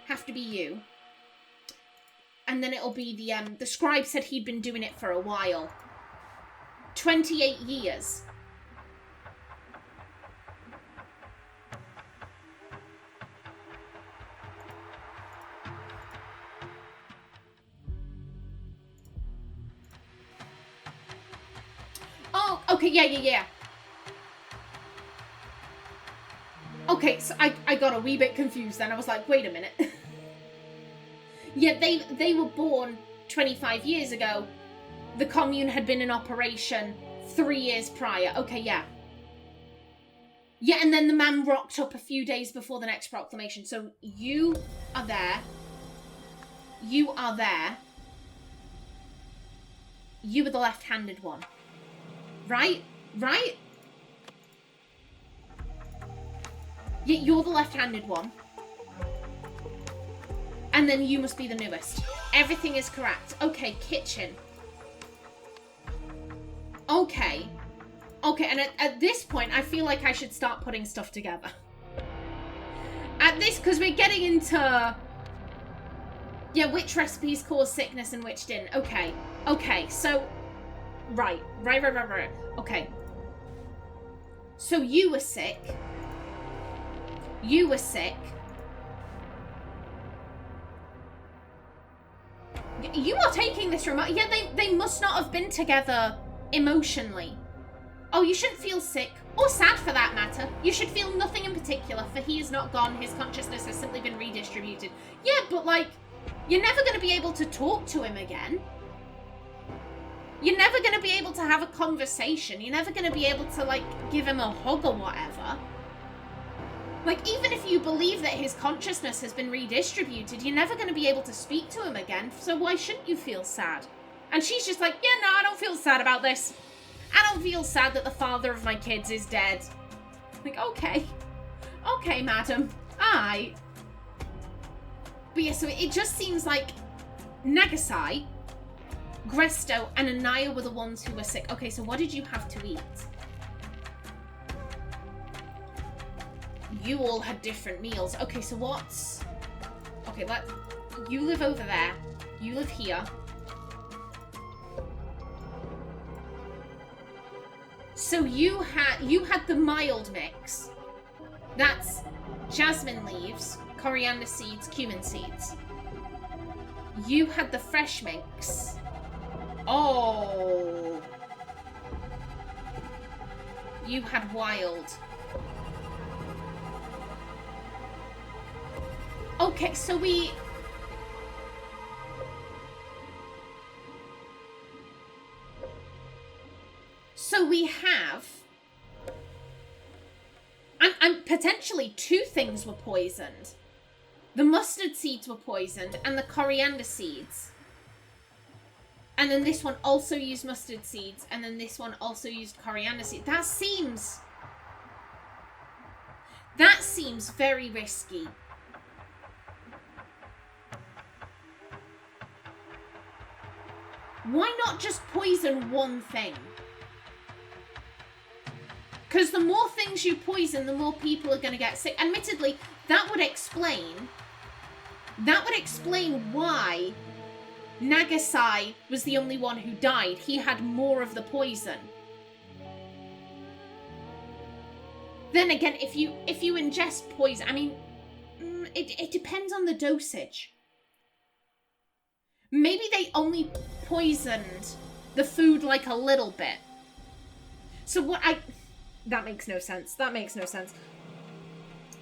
have to be you. And then it'll be the scribe said he'd been doing it for a while. 28 years. Oh, okay, yeah. Okay, so I got a wee bit confused then. I was like, wait a minute. Yeah, they were born 25 years ago. The commune had been in operation 3 years prior. Okay, yeah. Yeah, and then the man rocked up a few days before the next proclamation. So you are there. You are there. You were the left-handed one. Right? Right? Yeah, you're the left-handed one. And then you must be the newest. Everything is correct. Okay, kitchen. Okay. Okay, and at this point, I feel like I should start putting stuff together. At this, because we're getting into... Yeah, which recipes cause sickness and which didn't. Okay. Okay, so... Right. Okay. So you were sick. You were sick. You are taking this remote. Yeah, they must not have been together emotionally. Oh, you shouldn't feel sick, or sad for that matter. You should feel nothing in particular, for he is not gone. His consciousness has simply been redistributed. Yeah, but like, you're never going to be able to talk to him again. You're never going to be able to have a conversation. You're never going to be able to, like, give him a hug or whatever. Like, even if you believe that his consciousness has been redistributed, you're never going to be able to speak to him again, so why shouldn't you feel sad? And she's just like, yeah, no, I don't feel sad about this. I don't feel sad that the father of my kids is dead. Like, okay. Okay, madam. Aye. But yeah, so it just seems like Nagasai, Gresto, and Anaya were the ones who were sick. Okay, so what did you have to eat? You all had different meals. Okay, so what's... Okay, you live over there. You live here. So you had the mild mix. That's jasmine leaves, coriander seeds, cumin seeds. You had the fresh mix. Oh. You had wild. Okay, so we... So we have... And potentially 2 things were poisoned. The mustard seeds were poisoned and the coriander seeds. And then this one also used mustard seeds, and then this one also used coriander seeds. That seems very risky. Why not just poison one thing? Because the more things you poison, the more people are going to get sick. Admittedly, that would explain why Nagasai was the only one who died. He had more of the poison. Then again, if you ingest poison, I mean, it depends on the dosage. Maybe they only poisoned the food like a little bit. So that makes no sense. That makes no sense.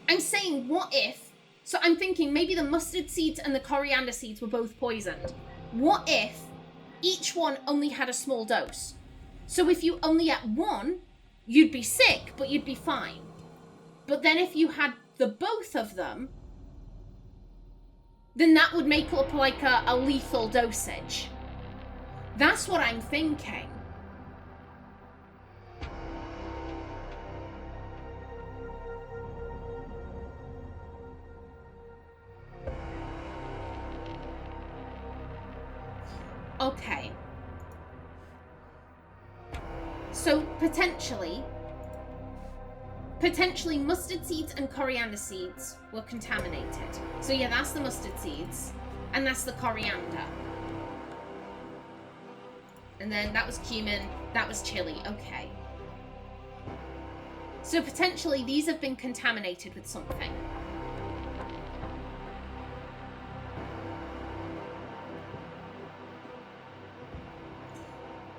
I'm saying, what if... So I'm thinking maybe the mustard seeds and the coriander seeds were both poisoned. What if each one only had a small dose? So if you only ate one, you'd be sick, but you'd be fine. But then if you had the both of them, then that would make up like a lethal dosage. That's what I'm thinking. Okay. So, potentially mustard seeds and coriander seeds were contaminated. So yeah, that's the mustard seeds. And that's the coriander. And then that was cumin, that was chili, okay. So potentially these have been contaminated with something.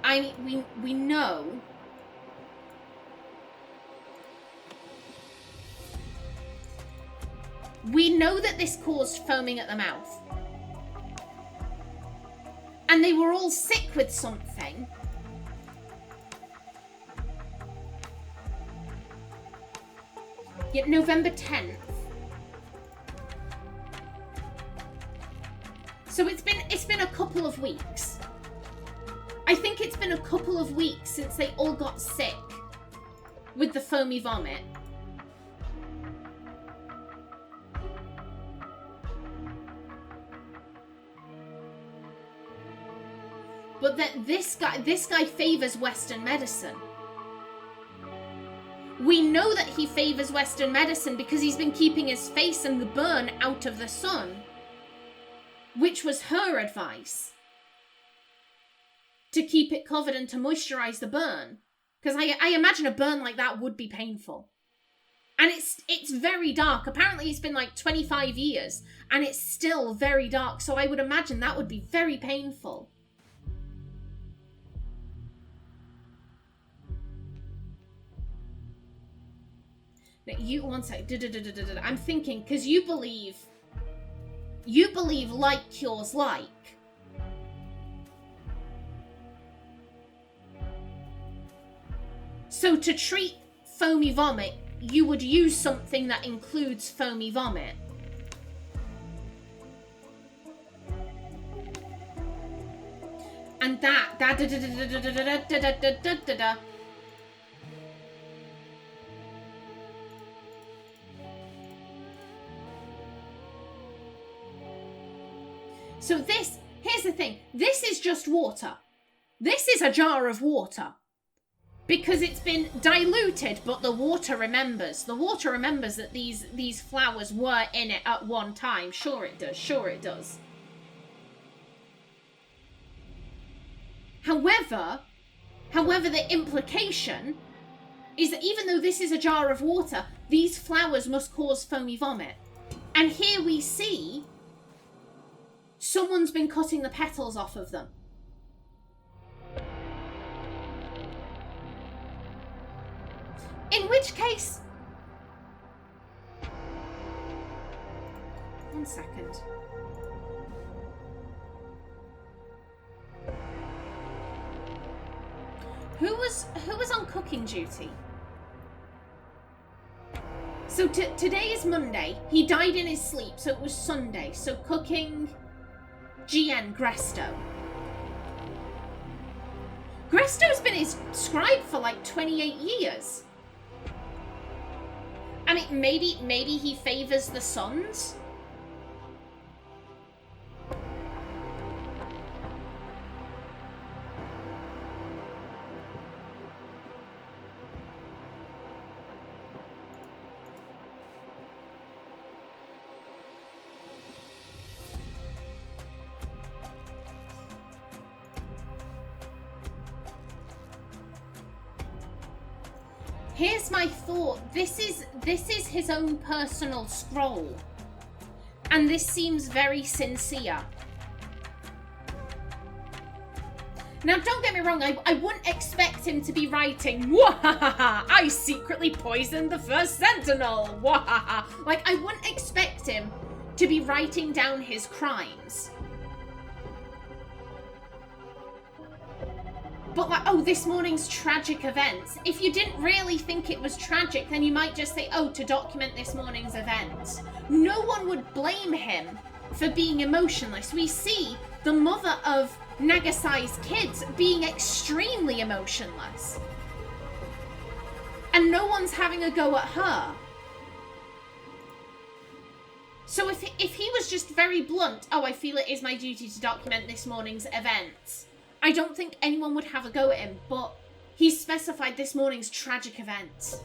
I mean, we know... We know that this caused foaming at the mouth. And they were all sick with something. Yet November 10th. So it's been a couple of weeks. I think it's been a couple of weeks since they all got sick with the foamy vomit. But that this guy favors Western medicine. We know that he favors Western medicine because he's been keeping his face and the burn out of the sun, which was her advice. To keep it covered and to moisturize the burn. Because I imagine a burn like that would be painful. And it's very dark. Apparently it's been like 25 years and it's still very dark. So I would imagine that would be very painful. You, one sec. I'm thinking, because you believe like cures like. So to treat foamy vomit, you would use something that includes foamy vomit. And So here's the thing. This is just water. This is a jar of water. Because it's been diluted, but the water remembers. The water remembers that these flowers were in it at one time. Sure it does. Sure it does. However, the implication is that even though this is a jar of water, these flowers must cause foamy vomit. And here we see someone's been cutting the petals off of them. In which case... One second. Who was on cooking duty? So today is Monday. He died in his sleep, so it was Sunday. So cooking... GN Gresto. Gresto's been his scribe for like 28 years. I mean, maybe he favors the sons? Here's my thought. This is his own personal scroll. And this seems very sincere. Now, don't get me wrong, I wouldn't expect him to be writing, "Wahaha, I secretly poisoned the First Sentinel, wahaha." Like, I wouldn't expect him to be writing down his crimes. But like, oh, this morning's tragic events. If you didn't really think it was tragic, then you might just say, oh, to document this morning's events. No one would blame him for being emotionless. We see the mother of Nagasai's kids being extremely emotionless. And no one's having a go at her. So if he was just very blunt, oh, I feel it is my duty to document this morning's events, I don't think anyone would have a go at him, but he specified this morning's tragic events.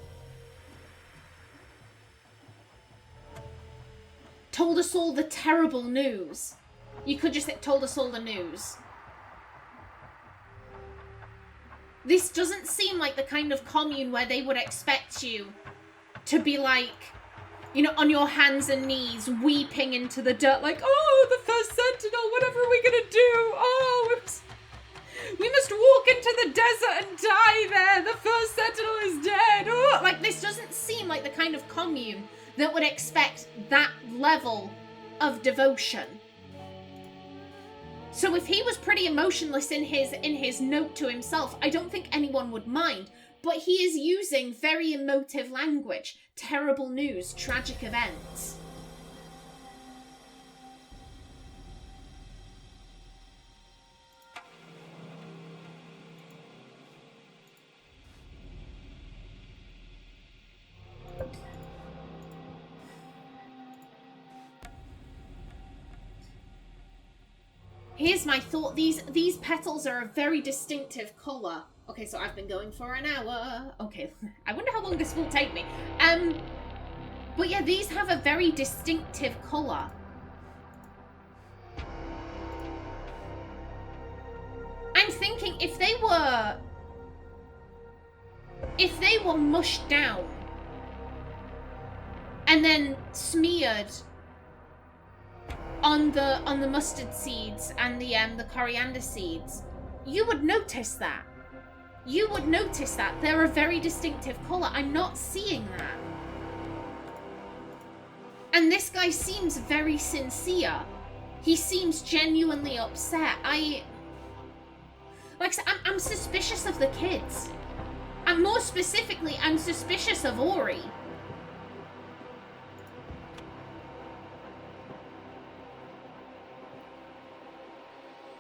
Told us all the terrible news. You could just say, told us all the news. This doesn't seem like the kind of commune where they would expect you to be like, you know, on your hands and knees, weeping into the dirt, like, oh, the First Sentinel, whatever are we gonna do? Oh, we must walk into the desert and die there. The First Sentinel is dead. Oh, like, this doesn't seem like the kind of commune that would expect that level of devotion. So if he was pretty emotionless in his note to himself, I don't think anyone would mind. But he is using very emotive language. Terrible news, tragic events. Here's my thought. These petals are a very distinctive colour. Okay, so I've been going for an hour. Okay, I wonder how long this will take me. But yeah, these have a very distinctive colour. I'm thinking if they were mushed down and then smeared on the mustard seeds and the coriander seeds, you would notice that. You would notice that. They're a very distinctive colour. I'm not seeing that. And this guy seems very sincere. He seems genuinely upset. Like I said, I'm suspicious of the kids. And more specifically, I'm suspicious of Ori.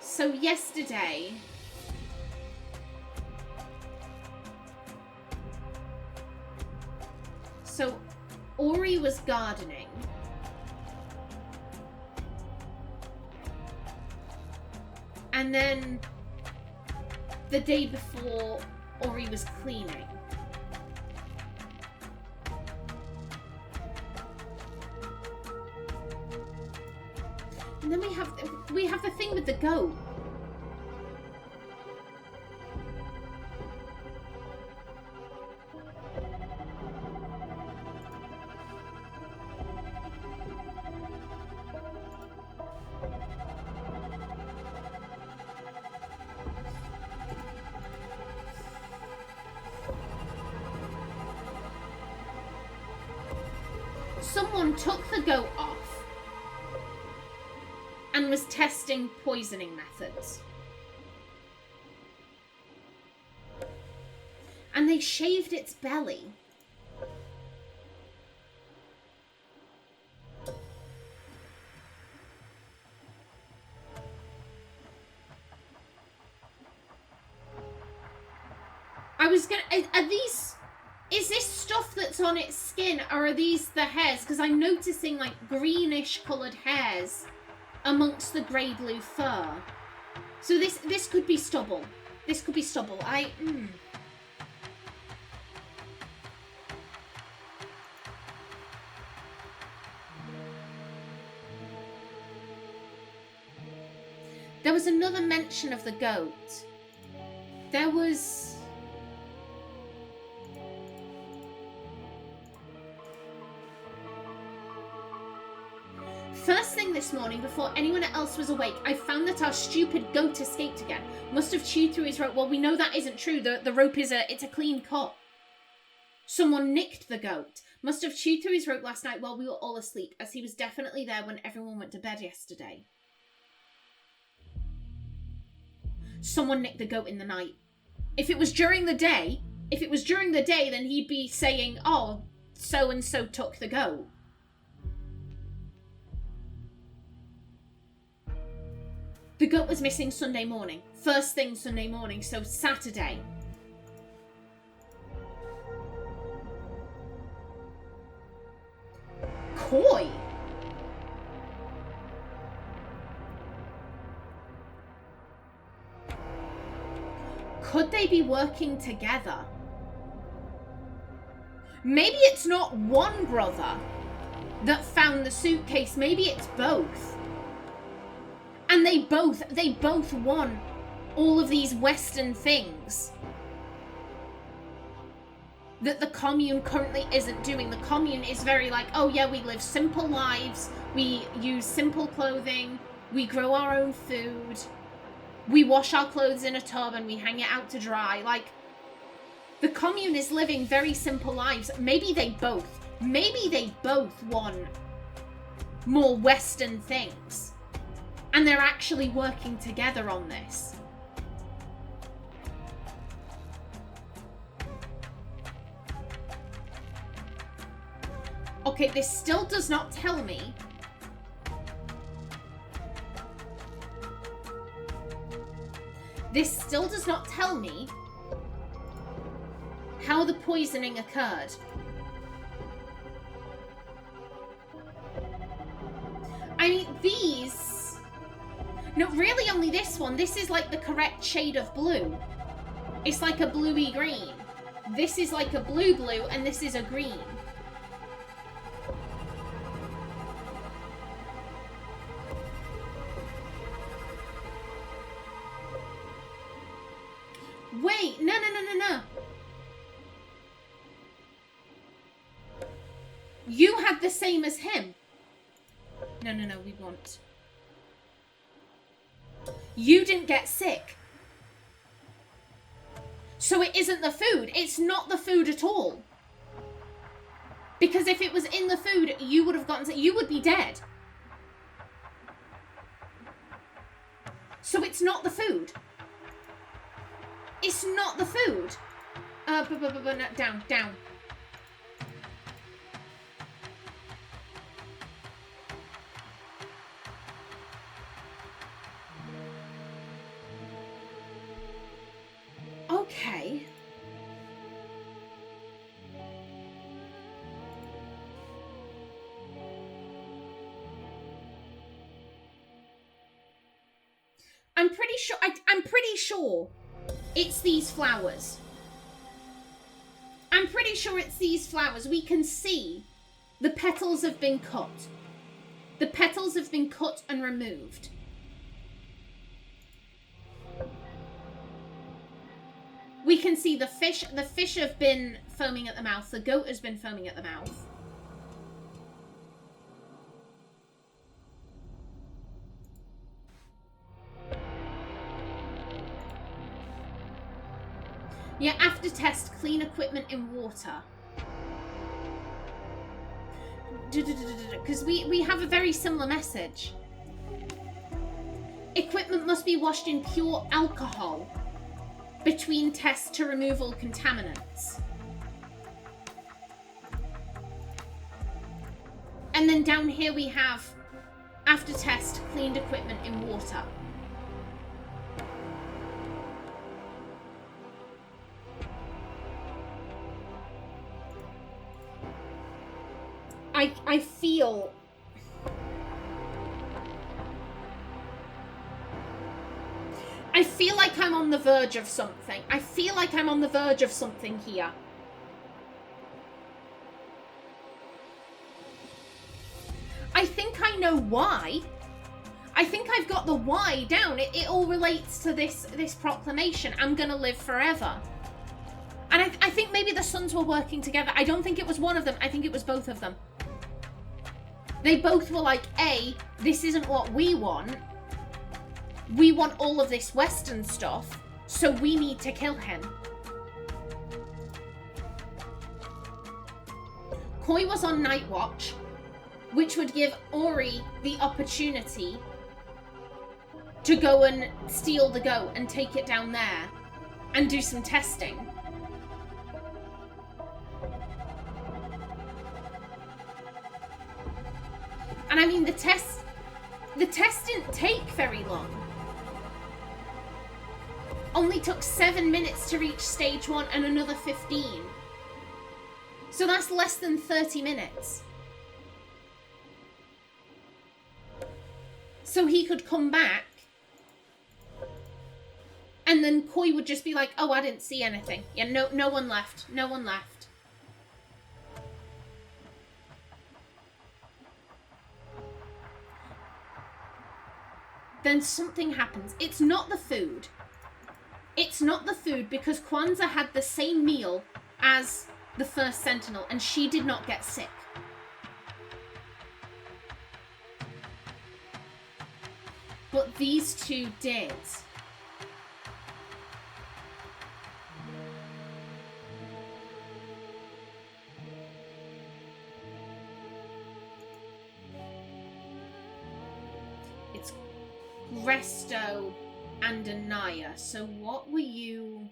So yesterday, Ori was gardening. And then the day before, Ori was cleaning. And then we have the thing with the goat. Someone took the goat off and was testing poisoning methods. And they shaved its belly. I was gonna... Is this stuff that's on its skin, or are these the hairs? Because I'm noticing, like, greenish coloured hairs amongst the grey-blue fur. So this could be stubble. This could be stubble. There was another mention of the goat. There was... First thing this morning, before anyone else was awake, I found that our stupid goat escaped again. Must have chewed through his rope. Well, we know that isn't true. The rope it's a clean cut. Someone nicked the goat. Must have chewed through his rope last night while we were all asleep, as he was definitely there when everyone went to bed yesterday. Someone nicked the goat in the night. If it was during the day, then he'd be saying, oh, so-and-so took the goat. The goat was missing Sunday morning. First thing Sunday morning, so Saturday. Coy. Could they be working together? Maybe it's not one brother that found the suitcase. Maybe it's both. And they both want all of these Western things that the commune currently isn't doing. The commune is very like, oh yeah, we live simple lives, we use simple clothing, we grow our own food, we wash our clothes in a tub and we hang it out to dry. Like, the commune is living very simple lives. Maybe they both want more Western things. And they're actually working together on this. Okay, this still does not tell me how the poisoning occurred. I mean, these... No, really only this one. This is like the correct shade of blue. It's like a bluey green. This is like a blue, and this is a green. Wait, no. You had the same as him. No, we won't. You didn't get sick. So it isn't the food. It's not the food at all. Because if it was in the food, you would have gotten sick. You would be dead. So it's not the food. It's not the food. No, down. Okay. I'm pretty sure it's these flowers. I'm pretty sure it's these flowers. We can see the petals have been cut. The petals have been cut and removed. We can see the fish have been foaming at the mouth. The goat has been foaming at the mouth. Yeah, after test, clean equipment in water. Because we have a very similar message. Equipment must be washed in pure alcohol between tests to remove all contaminants. And then down here we have, after test, cleaned equipment in water. I feel... I feel like I'm on the verge of something. I feel like I'm on the verge of something here. I think I know why. I think I've got the why down. It all relates to this proclamation. I'm gonna live forever. And I think maybe the sons were working together. I don't think it was one of them. I think it was both of them. They both were like, A, this isn't what we want. We want all of this Western stuff, so we need to kill him. Koi was on night watch, which would give Ori the opportunity to go and steal the goat and take it down there and do some testing. And I mean, the test didn't take very long. Only took 7 minutes to reach stage 1 and another 15. So that's less than 30 minutes. So he could come back And then Koi would just be like, oh, I didn't see anything. Yeah, no one left. No one left. Then something happens. It's not the food. It's not the food because Kwanzaa had the same meal as the First Sentinel and she did not get sick. But these two did. It's Resto and Anaya. So what were you...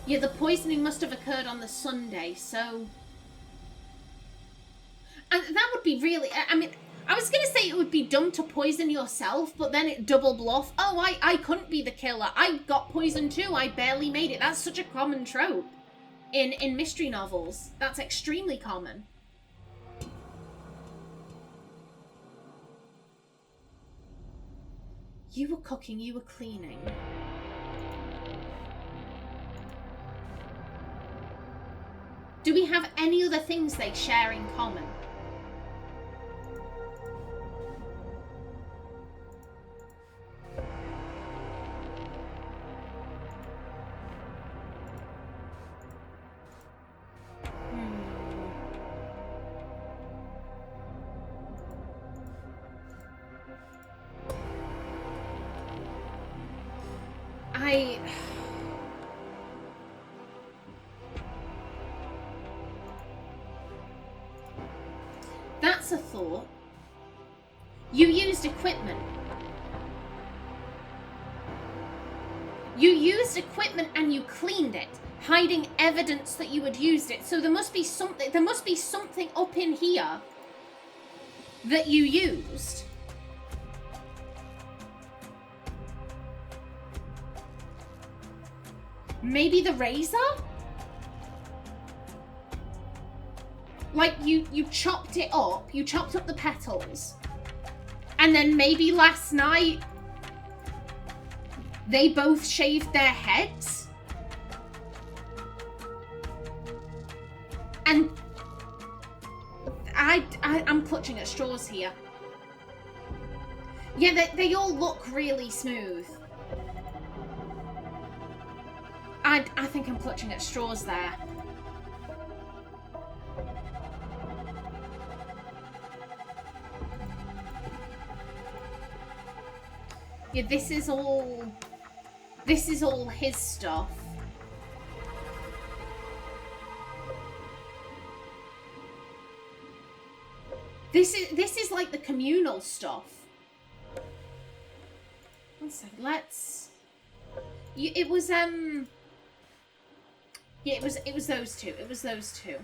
Yeah, the poisoning must have occurred on the Sunday, so... And that would be really... I mean, I was going to say it would be dumb to poison yourself, but then it double bluff. Oh, I couldn't be the killer. I got poisoned too. I barely made it. That's such a common trope in mystery novels. That's extremely common. You were cooking, you were cleaning. Do we have any other things they share in common? That's a thought. You used equipment. You used equipment and you cleaned it, hiding evidence that you had used it. So there must be something up in here that you used. Maybe the razor? Like, you chopped it up. You chopped up the petals. And then maybe last night they both shaved their heads. And I'm clutching at straws here. Yeah, they all look really smooth. I think I'm clutching at straws there. Yeah, this is all his stuff. This is like the communal stuff. One sec, let's... It was yeah, it was those two. It was those two.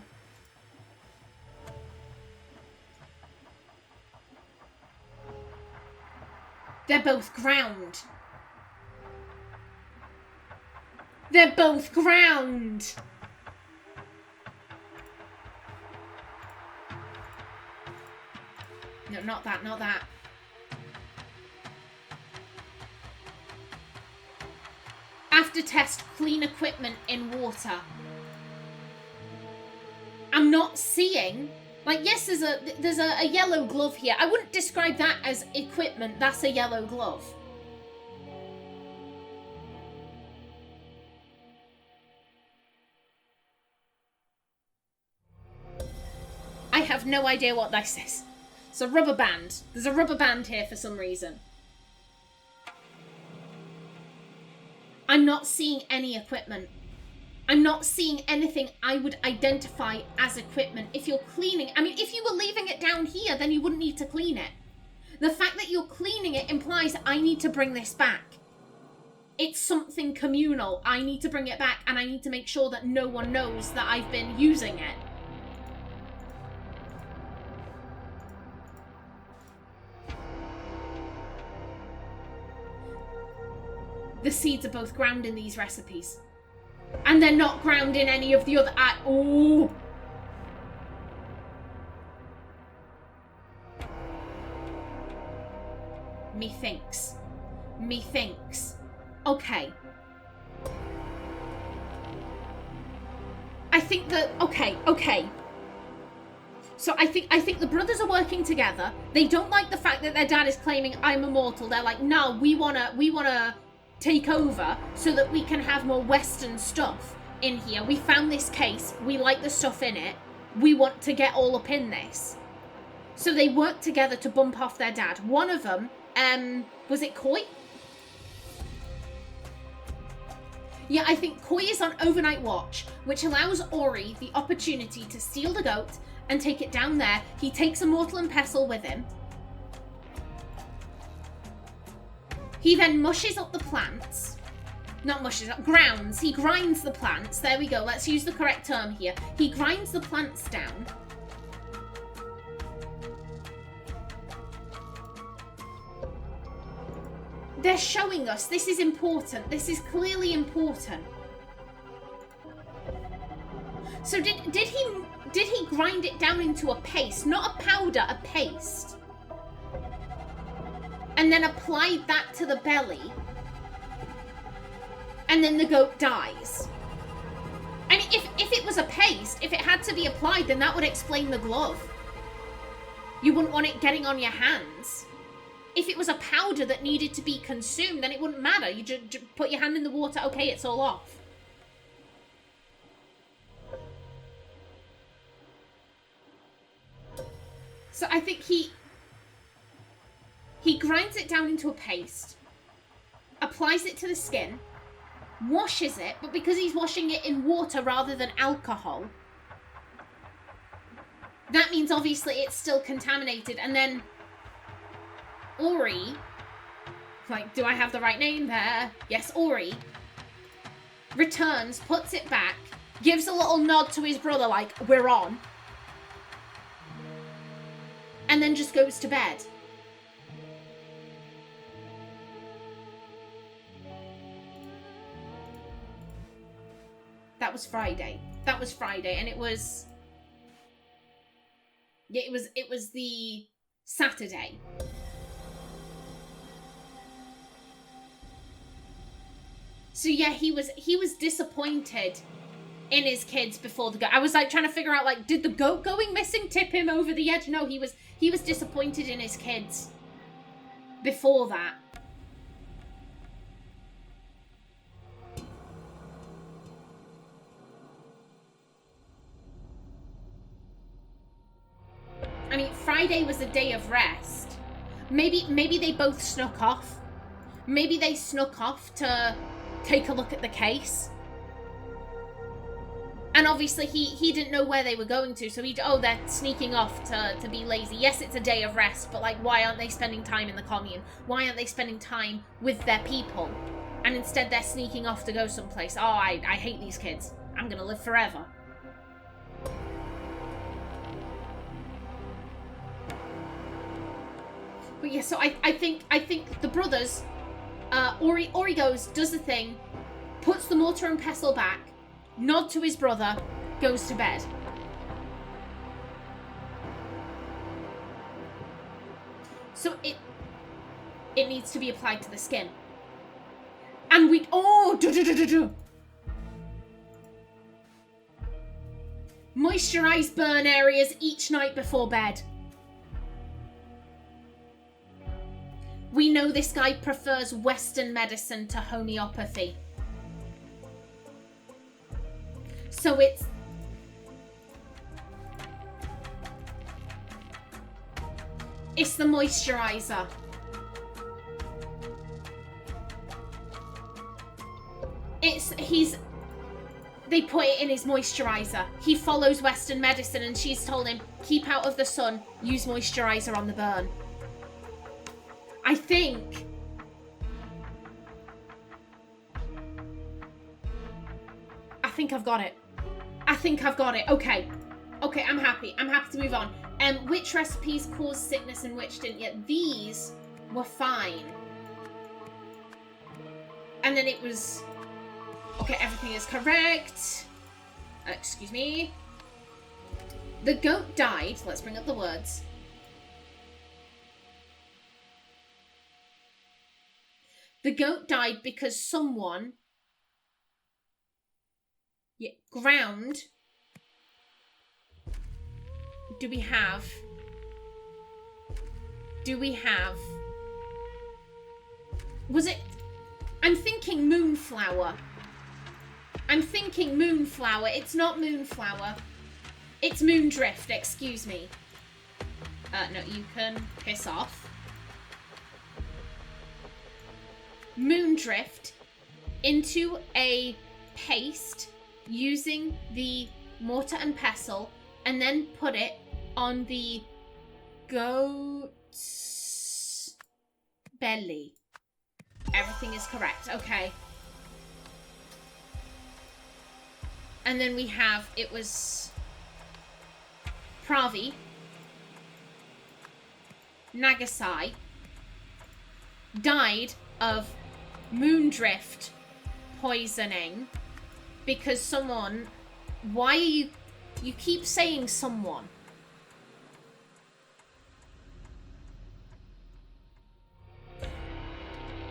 They're both ground. They're both ground. No, not that, not that. After test, clean equipment in water. I'm not seeing... Like, yes, there's a yellow glove here. I wouldn't describe that as equipment. That's a yellow glove. I have no idea what this is. It's a rubber band. There's a rubber band here for some reason. I'm not seeing any equipment. I'm not seeing anything I would identify as equipment. If you're cleaning... I mean, if you were leaving it down here, then you wouldn't need to clean it. The fact that you're cleaning it implies I need to bring this back. It's something communal. I need to bring it back, and I need to make sure that no one knows that I've been using it. The seeds are both ground in these recipes. And they're not ground in any of the other... Oh! Methinks. Okay. I think that, okay. So I think the brothers are working together. They don't like the fact that their dad is claiming I'm immortal. They're like, no, we wanna take over so that we can have more Western stuff in here. We found this case. We like the stuff in it. We want to get all up in this. So they work together to bump off their dad. One of them, was it Koi? Yeah, I think Koi is on overnight watch, which allows Ori the opportunity to steal the goat and take it down there. He takes a mortal and pestle with him. He then mushes up the plants. Not mushes up, grounds. He grinds the plants. There we go. Let's use the correct term here. He grinds the plants down. They're showing us this is important. This is clearly important. So did he grind it down into a paste, not a powder, a paste, and then applied that to the belly, and then the goat dies? I mean, if it was a paste, if it had to be applied, then that would explain the glove. You wouldn't want it getting on your hands. If it was a powder that needed to be consumed, then it wouldn't matter. You just put your hand in the water, okay, it's all off. So I think he grinds it down into a paste, applies it to the skin, washes it, but because he's washing it in water rather than alcohol, that means obviously it's still contaminated. And then Ori, like, do I have the right name there? Yes, Ori returns, puts it back, gives a little nod to his brother like, we're on, and then just goes to bed. That was Friday. And it was... yeah, it was the Saturday. So yeah, he was disappointed in his kids before the goat. I was like trying to figure out, like, did the goat going missing tip him over the edge? No, he was disappointed in his kids before that. I mean, Friday was a day of rest. Maybe they both snuck off. Maybe they snuck off to take a look at the case. And obviously he didn't know where they were going to, so they're sneaking off to be lazy. Yes, it's a day of rest, but like, why aren't they spending time in the commune? Why aren't they spending time with their people? And instead they're sneaking off to go someplace. Oh, I hate these kids. I'm gonna live forever. But yeah, so I think the brothers, Ori goes, does the thing, puts the mortar and pestle back, nod to his brother, goes to bed. So it needs to be applied to the skin. And moisturize burn areas each night before bed. We know this guy prefers Western medicine to homeopathy. So it's the moisturizer. They put it in his moisturizer. He follows Western medicine and she's told him, keep out of the sun, use moisturizer on the burn. I think I've got it. Okay, I'm happy to move on. Which recipes cause sickness and which didn't yet? These were fine. And then it was... okay, everything is correct. Excuse me. The goat died. Let's bring up the words. The goat died because someone ground. Do we have was it? I'm thinking moonflower. It's not moonflower. It's moondrift, excuse me. No, you can piss off. Moondrift into a paste using the mortar and pestle, and then put it on the goat's belly. Everything is correct. Okay. And then we have, it was Pravi, Nagasai, died of moondrift poisoning because someone, why are you keep saying someone?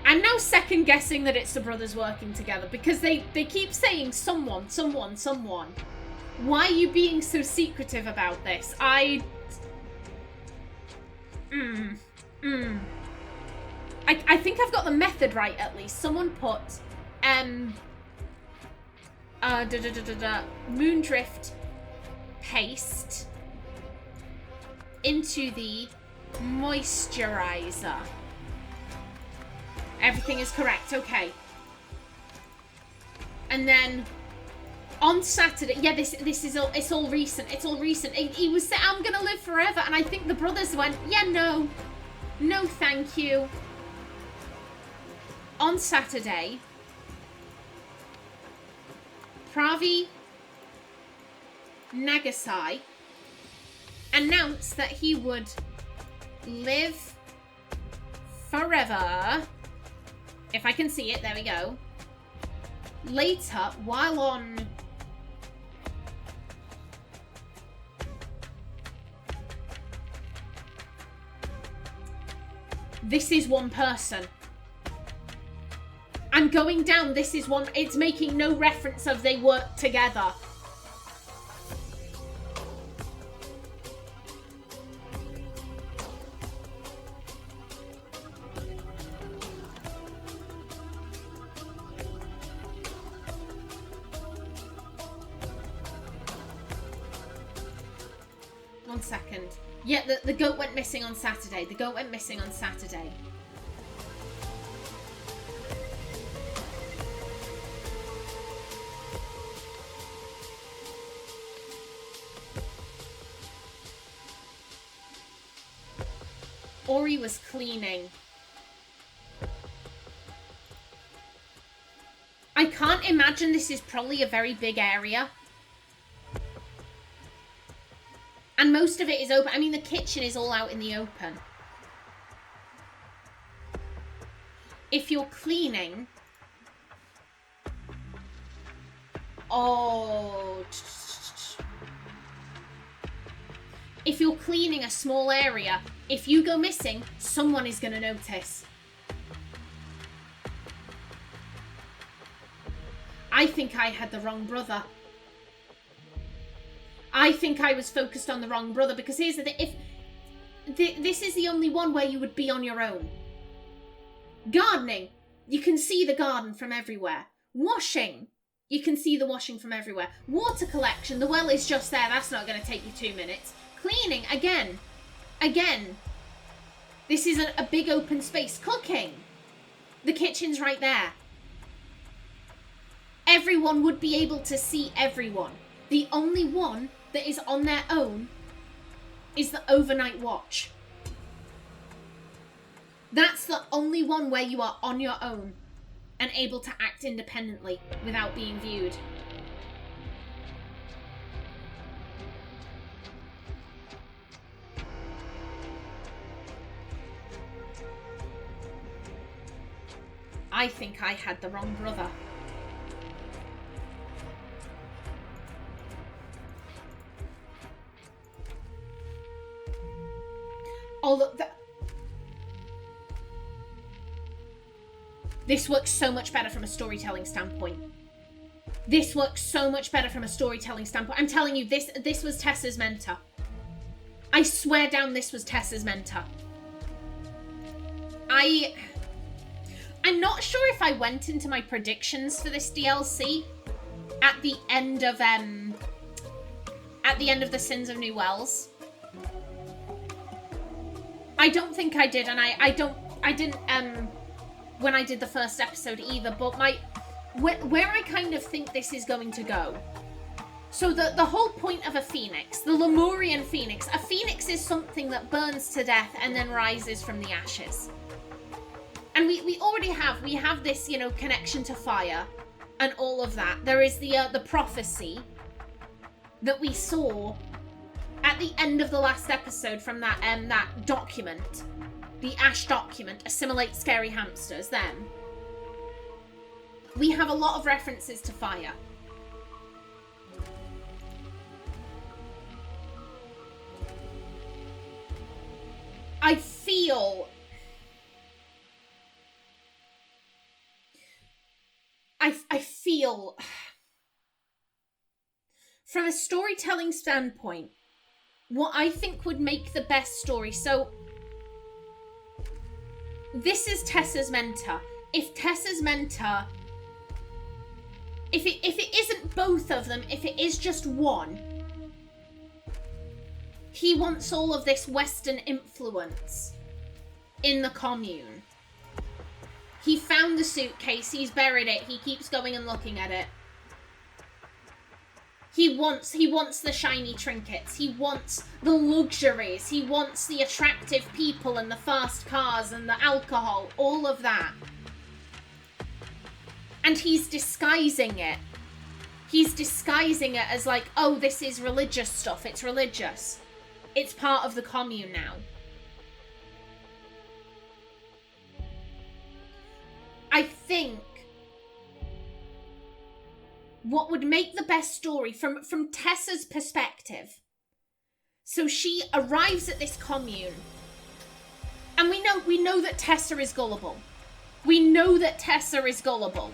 I'm now second guessing that it's the brothers working together because they keep saying someone. Why are you being so secretive about this? I think I've got the method right at least. Someone put moondrift paste into the moisturizer. Everything is correct, okay. And then on Saturday, yeah, this is all, it's all recent. He was saying, I'm gonna live forever, and I think the brothers went, yeah, no, thank you. On Saturday, Pravi Nagasai announced that he would live forever. If I can see it, there we go. Later, while on this is one person. I'm going down, this is one, it's making no reference of they work together. One second. Yeah, the goat went missing on Saturday. Ori was cleaning. I can't imagine this is probably a very big area. And most of it is open. I mean, the kitchen is all out in the open. If you're cleaning... Oh... If you're cleaning a small area, if you go missing, someone is going to notice. I think I had the wrong brother. I think I was focused on the wrong brother, because here's the thing, if this is the only one where you would be on your own. Gardening, you can see the garden from everywhere. Washing, you can see the washing from everywhere. Water collection, the well is just there, that's not going to take you 2 minutes. Cleaning, again, this is a big open space. Cooking, the kitchen's right there. Everyone would be able to see everyone. The only one that is on their own is the overnight watch. That's the only one where you are on your own and able to act independently without being viewed. I think I had the wrong brother. Oh, look, This works so much better from a storytelling standpoint. This works so much better from a storytelling standpoint. I'm telling you, this was Tessa's mentor. I swear down this was Tessa's mentor. I'm not sure if I went into my predictions for this DLC at the end of the Sins of New Wells. I don't think I did, and I didn't when I did the first episode either, but where I kind of think this is going to go. So the whole point of a phoenix, the Lemurian Phoenix, a phoenix is something that burns to death and then rises from the ashes. And we already have this, you know, connection to fire and all of that. There is the prophecy that we saw at the end of the last episode from that document. The Ash document, assimilate scary hamsters, them. We have a lot of references to fire. I feel from a storytelling standpoint, what I think would make the best story, so this is Tessa's mentor. If Tessa's mentor, if it isn't both of them, if it is just one, he wants all of this Western influence in the commune. He found the suitcase, he's buried it, he keeps going and looking at it. He wants the shiny trinkets, he wants the luxuries, he wants the attractive people and the fast cars and the alcohol, all of that. And he's disguising it. He's disguising it as like, oh, this is religious stuff, it's religious. It's part of the commune now. I think what would make the best story from Tessa's perspective. So she arrives at this commune, and we know that Tessa is gullible. We know that Tessa is gullible.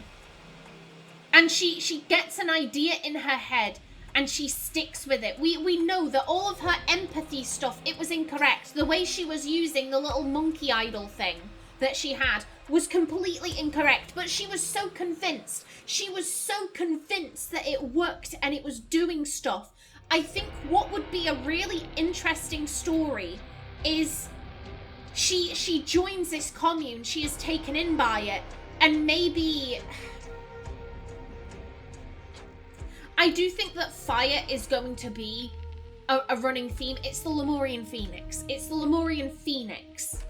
And she gets an idea in her head and she sticks with it. We know that all of her empathy stuff, it was incorrect. The way she was using the little monkey idol thing that she had was completely incorrect, but she was so convinced. She was so convinced that it worked and it was doing stuff. I think what would be a really interesting story is she joins this commune, she is taken in by it, and maybe... I do think that fire is going to be a running theme. It's the Lemurian Phoenix. It's the Lemurian Phoenix.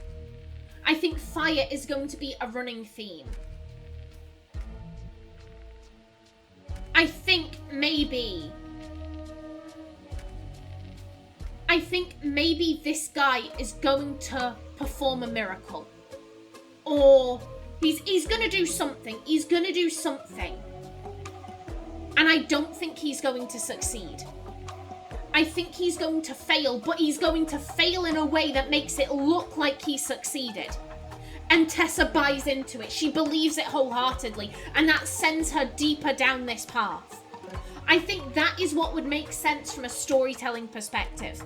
I think fire is going to be a running theme. I think maybe this guy is going to perform a miracle. Or he's going to do something. He's going to do something. And I don't think he's going to succeed. I think he's going to fail, but he's going to fail in a way that makes it look like he succeeded. And Tessa buys into it. She believes it wholeheartedly, and that sends her deeper down this path. I think that is what would make sense from a storytelling perspective.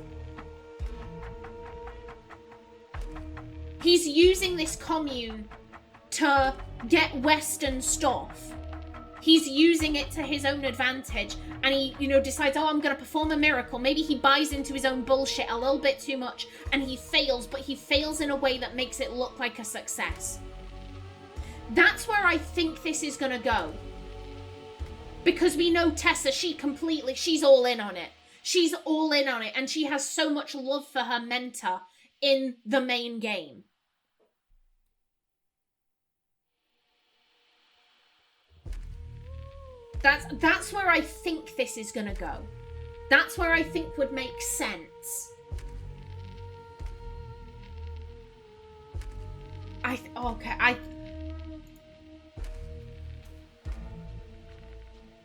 He's using this commune to get Western stuff. He's using it to his own advantage, and he, decides, oh, I'm going to perform a miracle. Maybe he buys into his own bullshit a little bit too much, and he fails, but he fails in a way that makes it look like a success. That's where I think this is going to go. Because we know Tessa, she's all in on it. She's all in on it, and she has so much love for her mentor in the main game. That's where I think this is gonna go. That's where I think would make sense.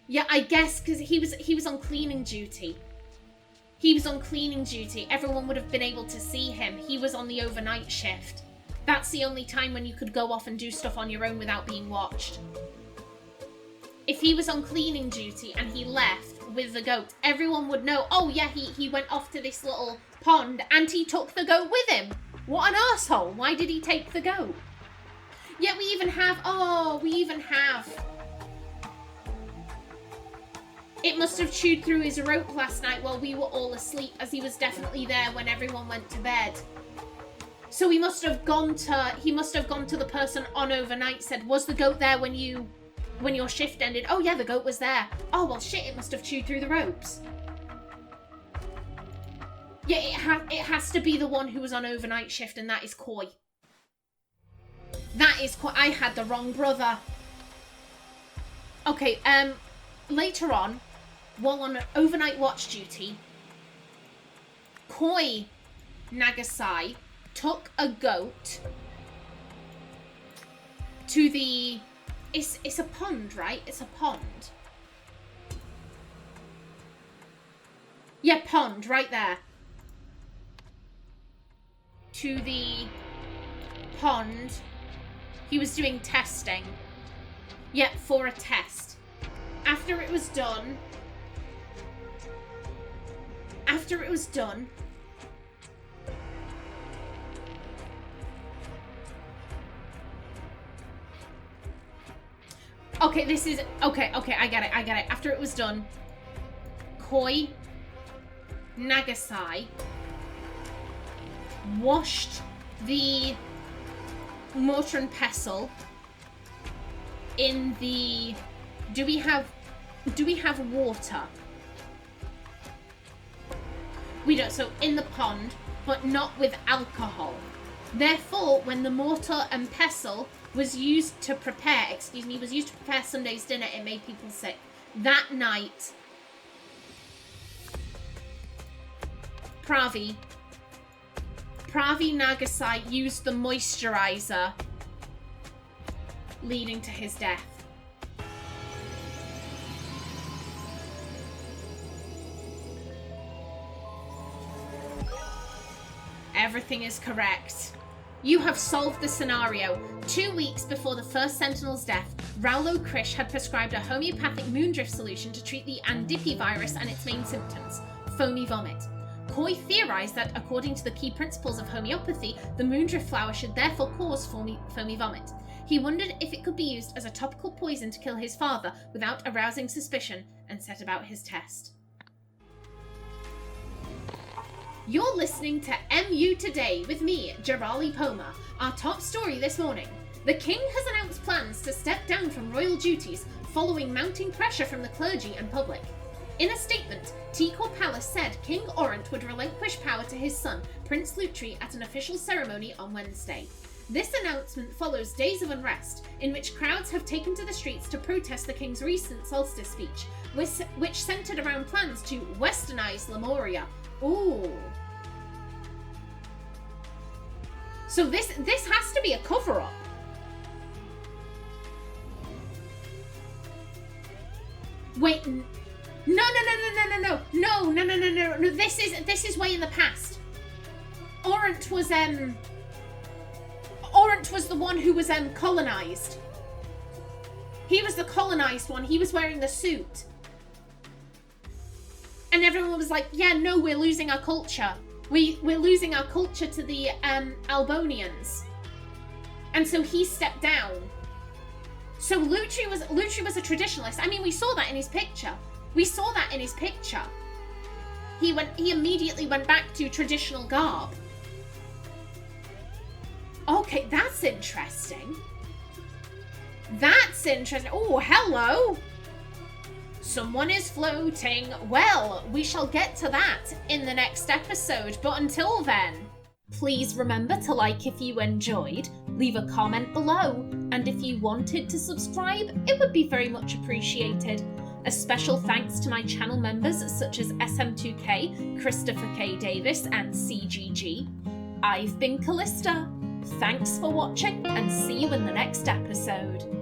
Yeah, I guess because he was on cleaning duty. He was on cleaning duty. Everyone would have been able to see him. He was on the overnight shift. That's the only time when you could go off and do stuff on your own without being watched. If he was on cleaning duty and he left with the goat, everyone would know, oh yeah, he went off to this little pond and he took the goat with him. What an arsehole. Why did he take the goat? Yet we even have... It must have chewed through his rope last night while we were all asleep, as he was definitely there when everyone went to bed. So he must have gone to the person on overnight, said, was the goat there when your shift ended? Oh yeah, the goat was there. Oh well shit, it must have chewed through the ropes. Yeah, it has to be the one who was on overnight shift, and that is Koi. That is Koi. I had the wrong brother. Okay, later on, while on overnight watch duty, Koi Nagasai took a goat to the... It's a pond, right? It's a pond. Yeah, pond, right there. To the pond. He was doing testing. Yeah, for a test. After it was done... Okay, this is... Okay, I get it. After it was done, Koi Nagasai washed the mortar and pestle in the... Do we have water? We don't. So in the pond, but not with alcohol. Therefore, when the mortar and pestle was used to prepare Sunday's dinner, it made people sick. That night, Pravi Nagasai used the moisturizer, leading to his death. Everything is correct. You have solved the scenario. 2 weeks before the First Sentinel's death, Raulo Krish had prescribed a homeopathic moondrift solution to treat the Andipi virus and its main symptoms, foamy vomit. Koi theorized that, according to the key principles of homeopathy, the moondrift flower should therefore cause foamy vomit. He wondered if it could be used as a topical poison to kill his father without arousing suspicion, and set about his test. You're listening to MU Today with me, Jirali Poma. Our top story this morning. The king has announced plans to step down from royal duties following mounting pressure from the clergy and public. In a statement, Tikor Palace said King Orant would relinquish power to his son, Prince Lutri, at an official ceremony on Wednesday. This announcement follows days of unrest, in which crowds have taken to the streets to protest the king's recent solstice speech, which centered around plans to westernize Lemuria. Ooh. So this has to be a cover-up. Wait, no. This is way in the past. Orant was the one who was colonized. He was the colonized one. He was wearing the suit. And everyone was like, yeah, no, we're losing our culture. We're losing our culture to the Albonians. And so he stepped down. So Lutri was a traditionalist. I mean, we saw that in his picture. He immediately went back to traditional garb. Okay, that's interesting. Oh, hello. Someone is floating. Well, we shall get to that in the next episode, but until then, please remember to like if you enjoyed, leave a comment below, and if you wanted to subscribe, it would be very much appreciated. A special thanks to my channel members such as SM2K, Christopher K. Davis, and CGG. I've been Kallista. Thanks for watching, and see you in the next episode.